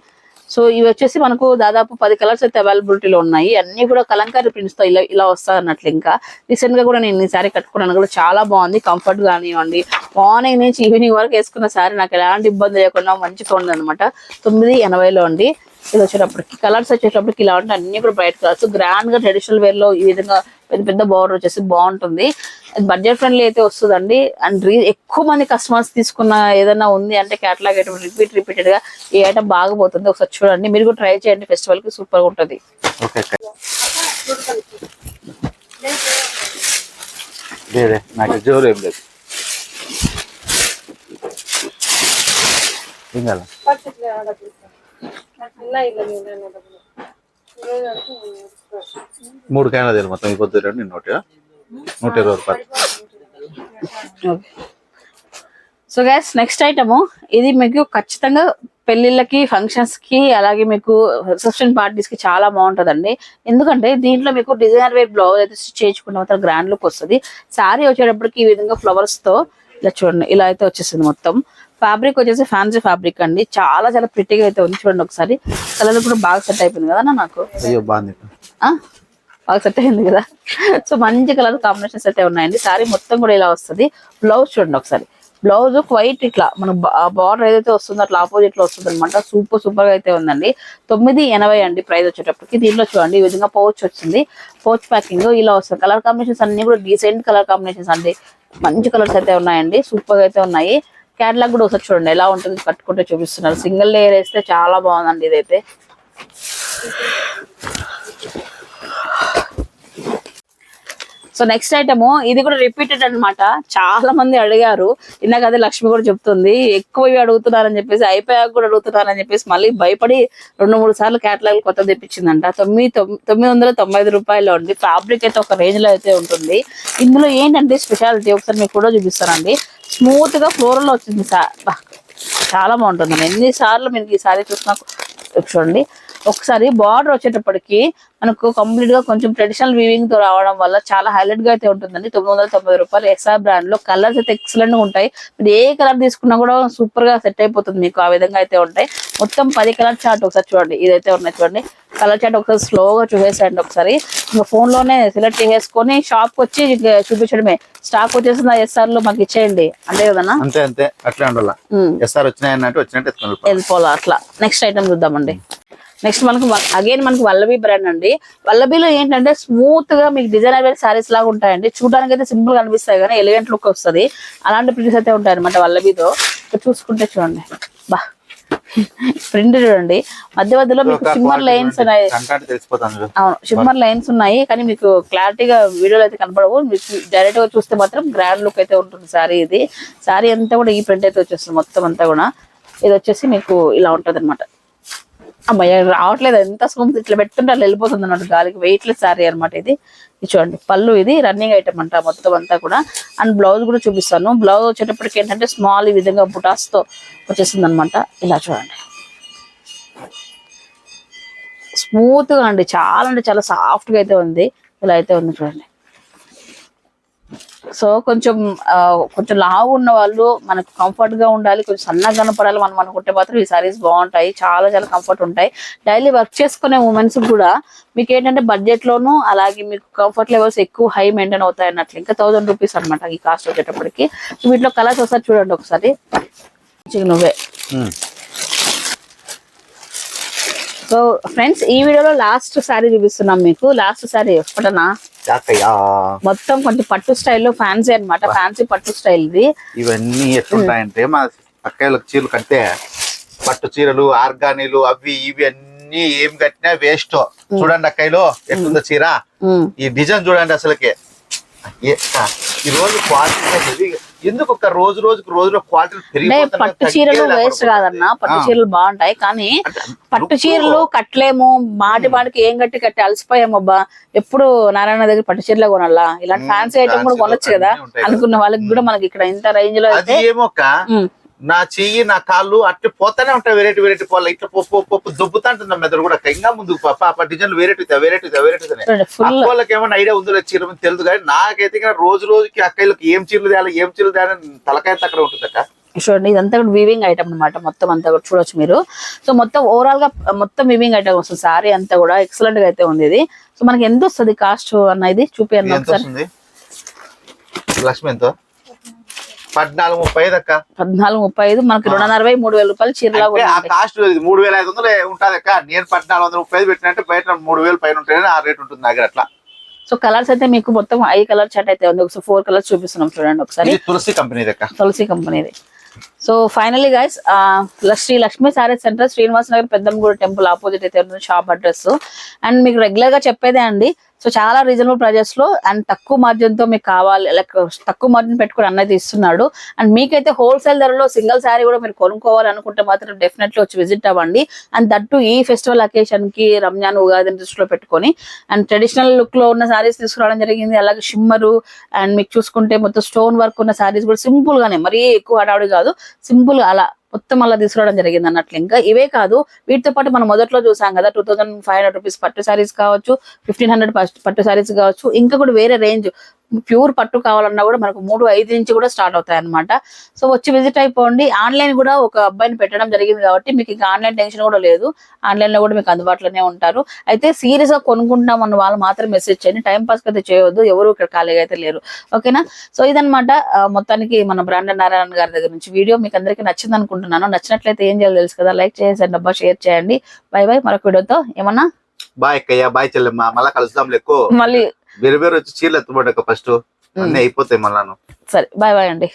సో ఇవి వచ్చేసి మనకు దాదాపు 10 కలర్స్ అయితే అవైలబిలిటీలో ఉన్నాయి. అన్ని కూడా కలంకారీ ప్రింట్స్ తో ఇలా వస్తాయి అన్నట్లు. ఇంకా రీసెంట్ గా కూడా నేను ఈ సారీ కట్టుకున్నాను కూడా చాలా బాగుంది. కంఫర్ట్ కానివ్వండి, మార్నింగ్ నుంచి ఈవినింగ్ వరకు వేసుకున్న సారీ నాకు ఎలాంటి ఇబ్బంది లేకుండా మంచిగా ఉంది అనమాట. 980లో అండి. ఇది వచ్చేటప్పటికి కలర్స్ వచ్చేటప్పటికి ఇలా ఉంటాయి. అన్ని కూడా బ్రైట్ కలర్స్. గ్రాండ్ గా ట్రెడిషనల్ వేర్ లో ఈ విధంగా పెద్ద పెద్ద బార్డర్ వచ్చేసి బాగుంటుంది. బడ్జెట్ ఫ్రెండ్లీ అయితే వస్తుందండి. అండ్ ఎక్కువ మంది కస్టమర్స్ తీసుకున్న ఏదైనా ఉంది అంటే క్యాటలాగ్ ఐటమ్ రిపీటెడ్ గా ఈ ఐటమ్ బాగా పోతుంది. ఒకసారి చూడండి, మీరు కూడా ట్రై చేయండి. ఫెస్టివల్ కి సూపర్ గా ఉంటుంది. మూడు క్యాన్లు మొత్తం అయిపోతుంది. 120 రూపాయలు. సో గైస్ నెక్స్ట్ ఐటమ్ ఇది మీకు ఖచ్చితంగా పెళ్లిళ్ళకి, ఫంక్షన్స్ కి, అలాగే మీకు రిసెప్షన్ పార్టీస్ కి చాలా బాగుంటదండి. ఎందుకంటే దీంట్లో మీకు డిజైనర్ వేర్ బ్లౌజ్ అయితే స్టిచ్ చేయించుకున్న మాత్రం గ్రాండ్ లుక్ వస్తుంది. శారీ వచ్చేటప్పటికి ఈ విధంగా ఫ్లవర్స్ తో ఇలా చూడండి, ఇలా అయితే వచ్చేసింది. మొత్తం ఫ్యాబ్రిక్ వచ్చేసి ఫ్యాన్సీ ఫ్యాబ్రిక్ అండి, చాలా చాలా ప్రిటీగా అయితే ఉంది. చూడండి ఒకసారి, కలర్ కూడా బాగా సెట్ అయిపోయింది కదా నాకు. అయ్యో బాగుంది, బాగా సెట్ అయింది కదా. సో మంచి కలర్ కాంబినేషన్స్ అయితే ఉన్నాయండి. సారీ మొత్తం కూడా ఇలా వస్తుంది. బ్లౌజ్ చూడండి ఒకసారి, బ్లౌజ్ వైట్ ఇట్లా మన బార్డర్ ఏదైతే వస్తుందో అట్లా ఆపోజిట్ లో వస్తుంది అనమాట. సూపర్ గా అయితే ఉందండి. 980 అండి ప్రైస్ వచ్చేటప్పటికి. దీంట్లో చూడండి ఈ విధంగా పౌచ్ వచ్చింది, పౌచ్ ప్యాకింగ్ ఇలా వస్తుంది. కలర్ కాంబినేషన్స్ అన్ని కూడా డీసెంట్ కలర్ కాంబినేషన్స్ అండి, మంచి కలర్స్ అయితే ఉన్నాయండి, సూపర్ గా అయితే ఉన్నాయి. క్యాటలాగ్ కూడా ఒకసారి చూడండి ఎలా ఉంటుంది, కట్టుకుంటే చూపిస్తున్నారు. సింగిల్ లేయర్ వేస్తే చాలా బాగుందండి ఇదైతే. సో నెక్స్ట్ ఐటమ్ ఇది కూడా రిపీటెడ్ అన్నమాట. చాలా మంది అడిగారు, ఇందాక అదే లక్ష్మి కూడా చెప్తుంది, ఎక్కువ అడుగుతున్నారని చెప్పేసి, అయిపోయాక కూడా అడుగుతున్నారని చెప్పేసి మళ్ళీ భయపడి 2-3 సార్లు క్యాటలాగ్ కొత్త తెప్పించిందంట. 995 రూపాయలు అండి. ఫ్యాబ్రిక్ అయితే ఒక రేంజ్ లో అయితే ఉంటుంది. ఇందులో ఏంటంటే స్పెషాలిటీ ఒకసారి మీకు కూడా చూపిస్తానండి. స్మూత్ గా ఫ్లోరల్ లో వచ్చింది సార్, చాలా బాగుంటుంది. ఎన్నిసార్లు మీరు ఈ సారీ చూసినా చూడండి. ఒకసారి బార్డర్ వచ్చేటప్పటికి మనకు కంప్లీట్ గా కొంచెం ట్రెడిషనల్ వీవింగ్ తో రావడం వల్ల చాలా హైలైట్ గా అయితే ఉంటుందండి. 990 రూపాయలు. ఎస్ఆర్ బ్రాండ్ లో కలర్స్ అయితే ఎక్సలెంట్ గా ఉంటాయి. మీరు ఏ కలర్ తీసుకున్నా కూడా సూపర్ గా సెట్ అయిపోతుంది మీకు. ఆ విధంగా అయితే ఉంటాయి. మొత్తం 10 కలర్ చార్ట్ ఒకసారి చూడండి, ఇదైతే ఉన్నాయి చూడండి. కలర్ చార్ట్ ఒకసారి స్లోగా చూసేసండి. ఒకసారి ఇంకా ఫోన్ లోనే సెలెక్ట్ చేసుకొని షాప్ కి వచ్చి చూపించడమే. స్టాక్ వచ్చేసింది ఎస్ఆర్ లో మాకు ఇచ్చేయండి, అంతే కదన్నా? అంతే అంతే, అట్లా ఉండాలి. ఎస్ఆర్ వచ్చినాయన్నట్టు వచ్చినట్టు వెళ్ళిపోవాలి అట్లా. నెక్స్ట్ ఐటమ్ చూద్దామండి. నెక్స్ట్ మనకు అగైన్ మనకు వల్లభి బ్రాండ్ అండి. వల్లభిలో ఏంటంటే స్మూత్ గా మీకు డిజైనర్ సారీస్ లాగా ఉంటాయండి. చూడడానికి అయితే సింపుల్ గా అనిపిస్తాయి కానీ ఎలిగెంట్ లుక్ వస్తుంది. అలాంటి ప్రింట్స్ అయితే ఉంటాయి అనమాట వల్లభితో. చూసుకుంటే చూడండి, బా ప్రింట్ చూడండి. మధ్య మధ్యలో మీకు షిమ్మర్ లైన్స్ ఉన్నాయి. అవును, షిమ్మర్ లైన్స్ ఉన్నాయి కానీ మీకు క్లారిటీగా వీడియోలో అయితే కనపడవు. మీకు డైరెక్ట్ గా చూస్తే మాత్రం గ్రాండ్ లుక్ అయితే ఉంటుంది సారీ. ఇది సారీ అంతా కూడా ఈ ప్రింట్ అయితే వచ్చేస్తుంది మొత్తం అంతా కూడా. ఇది వచ్చేసి మీకు ఇలా ఉంటది అనమాట. అమ్మాయి రావట్లేదు, ఎంత స్మూత్ ఇట్లా పెట్టుంటే అట్లా వెళ్ళిపోతుంది అన్నమాట గాలికి. వెయిట్లెస్ శారీ అనమాట ఇది. చూడండి పళ్ళు, ఇది రన్నింగ్ ఐటమ్ అంట మొత్తం అంతా కూడా. అండ్ బ్లౌజ్ కూడా చూపిస్తాను. బ్లౌజ్ వచ్చేటప్పటికి ఏంటంటే స్మాల్ ఈ విధంగా బుటాస్ తో వచ్చేసింది అనమాట. ఇలా చూడండి, స్మూత్ గా అండి, చాలా అంటే చాలా సాఫ్ట్ గా అయితే ఉంది. ఇలా అయితే ఉంది చూడండి. సో కొంచెం లావు ఉన్న వాళ్ళు, మనకు కంఫర్ట్ గా ఉండాలి, కొంచెం సన్నగా కనపడాలి మనం అనుకుంటే మాత్రం ఈ సారీస్ బాగుంటాయి. చాలా చాలా కంఫర్ట్ ఉంటాయి. డైలీ వర్క్ చేసుకునే ఉమెన్స్ కూడా మీకు ఏంటంటే బడ్జెట్ లోను, అలాగే మీకు కంఫర్ట్ లెవెల్స్ ఎక్కువ హై మెయింటైన్ అవుతాయి అన్నట్లు. ఇంకా 1000 రూపీస్ అనమాట ఈ కాస్ట్ వచ్చేటప్పటికి. వీటిలో కలర్స్ ఒకసారి చూడండి ఒకసారి. నువ్వే సో ఫ్రెండ్స్, ఈ వీడియోలో లాస్ట్ శారీ చూపిస్తున్నాం మీకు. లాస్ట్ శారీ ఎప్పుడన్నా మొత్తం కొంచెం పట్టు స్టైల్లో ఫ్యాన్సీ అనమాట. ఫ్యాన్సీ పట్టు స్టైల్ ఇది. ఇవన్నీ ఎట్లుంటాయంటే మా అక్కయ్యలకు చీరలు కట్టే పట్టు చీరలు, ఆర్గానీలు, అవి ఇవి అన్ని ఏం కట్టినా వేస్ట్. చూడండి అక్కయ్యలో ఎట్లుందో చీర. ఈ డిజైన్ చూడండి అసలుకే. ఈ రోజు క్వాలిటీ ఎందుకు ఒక రోజులో క్వాలిటీ పట్టు చీరలు వేస్ట్ కాదన్నా, పట్టు చీరలు బాగుంటాయి కానీ పట్టు చీరలు కట్టలేము. మాటికి ఏం కట్టి అలసిపోయాము. అబ్బా ఎప్పుడు నారాయణ దగ్గర పట్టు చీరలే కొనాలా, ఇలాంటి ఫ్యాన్సీ ఐటమ్ కూడా కొనొచ్చు కదా అనుకున్న వాళ్ళకి కూడా మనకి ఇక్కడ ఇంత రేంజ్ లో అయితే నా చెయ్యి నా కాళ్ళు అట్లా పోతానే ఉంటాయి. వెరైటీ పోల ఇట్లా పప్పు దొబ్బుతా ఉంటుంది మెదడు కూడా. ఇంకా ముందుకు పాప డిజైన్లు వెరైటీ వాళ్ళకి ఏమైనా ఐడియా ఉందో చీర తెలుసు కానీ నాకైతే రోజుకి అక్కయ్యకి ఏం చీరలు తేయాలని తలకాయ అక్కడ ఉంటుంది అక్క. చూడండి ఇదంతా కూడా వీవింగ్ ఐటమ్ అనమాట. మొత్తం అంతా కూడా చూడొచ్చు మీరు. సో మొత్తం ఓవరాల్ గా మొత్తం వీవింగ్ ఐటమ్ వస్తుంది. సారీ అంతా కూడా ఎక్సలెంట్ గా అయితే ఉంది ఇది. సో మనకి ఎంత వస్తుంది కాస్ట్ అన్న ఇది చూపి ఒకసారి. లక్ష్మి ఎంతో 1435 అక్క. 1435 మనకి 263,000 రూపాయలు చీరలా కాస్ట్. 3,500 ఉంటుంది అక్క. నేను 1435 పెట్టినట్టు బయట 3,000 పైన ఉంటాయని ఆ రేట్ ఉంటుంది దగ్గర అట్లా. సో కలర్స్ అయితే మీకు మొత్తం 5 కలర్ చార్ట్ అయితే ఉంది. ఒకసారి 4 కలర్స్ చూపిస్తున్నాం చూడండి ఒకసారి. తులసి కంపెనీది అక్క, తులసి కంపెనీది. So finally guys, Sri Lakshmi sarees centre, Srinivas Nagar Peddamguda temple opposite అయితే ఉంది షాప్ అడ్రస్. అండ్ మీకు రెగ్యులర్ గా చెప్పేదే అండి. సో చాలా రీజనబుల్ ప్రైజెస్ లో అండ్ తక్కువ మార్జిన్ తో మీకు కావాలి, లైక్ తక్కువ మార్జిన్ పెట్టుకుని అన్నది ఇస్తున్నాడు. అండ్ మీకైతే హోల్సేల్ ధరలో సింగిల్ శారీ కూడా మీరు కొనుక్కోవాలి అనుకుంటే మాత్రం డెఫినెట్లీ వచ్చి విజిట్ అవ్వండి. అండ్ దట్టు ఈ ఫెస్టివల్ అకేషన్ కి, రంజాన్ ఉగాది దృష్టిలో పెట్టుకొని అండ్ ట్రెడిషనల్ లుక్ లో ఉన్న శారీస్ తీసుకురావడం జరిగింది. అలాగే షిమ్మరు అండ్ మీకు చూసుకుంటే మొత్తం స్టోన్ వర్క్ ఉన్న శారీస్ కూడా సింపుల్ గానే, మరీ ఎక్కువ హడావుడి కాదు, సింపుల్ అలా మొత్తం అలా తీసుకురావడం జరిగింది అన్నట్లు. ఇంకా ఇవే కాదు, వీటితో పాటు మనం మొదట్లో చూసాం కదా 2,500 రూపీస్ పట్టు శారీస్ కావచ్చు, 1,500 పట్టు శారీస్ కావచ్చు, ఇంకా కూడా వేరే రేంజ్ ప్యూర్ పట్టు కావాలన్నా కూడా మనకు 3-5 నుంచి కూడా స్టార్ట్ అవుతాయి అనమాట. సో వచ్చి విజిట్ అయిపోండి. ఆన్లైన్ కూడా ఒక అబ్బాయిని పెట్టడం జరిగింది కాబట్టి మీకు ఇంకా ఆన్లైన్ టెన్షన్ కూడా లేదు. ఆన్లైన్ లో కూడా మీకు అందుబాటులోనే ఉంటారు. అయితే సీరియస్ గా కొనుక్కుంటాం అన్న వాళ్ళు మాత్రం మెసేజ్ చేయండి. టైం పాస్ అయితే చేయవద్దు, ఎవరు ఇక్కడ ఖాళీగా అయితే లేరు. ఓకేనా? సో ఇదనమాట మొత్తానికి మన బ్రాండెడ్ నారాయణ గారి దగ్గర నుంచి వీడియో మీకు అందరికీ నచ్చింది అనుకుంటున్నాను. నచ్చినట్లయితే ఏం చేయాలో తెలుసు కదా, లైక్ చేసేయండి అబ్బా, షేర్ చేయండి. బై బై, మరొక వీడియోతో. ఏమన్నా బాయ్ అక్కయ్య, బాయ్ చెల్లెమ్మ, మళ్ళా కలుద్దాం. ఎక్కువ మళ్ళీ వేరు వేరు వచ్చి చీరలు ఎత్తుబడ్డాక ఫస్ట్ అన్ని అయిపోతాయి మళ్ళాను. సరే, బాయ్ బాయ్ అండి.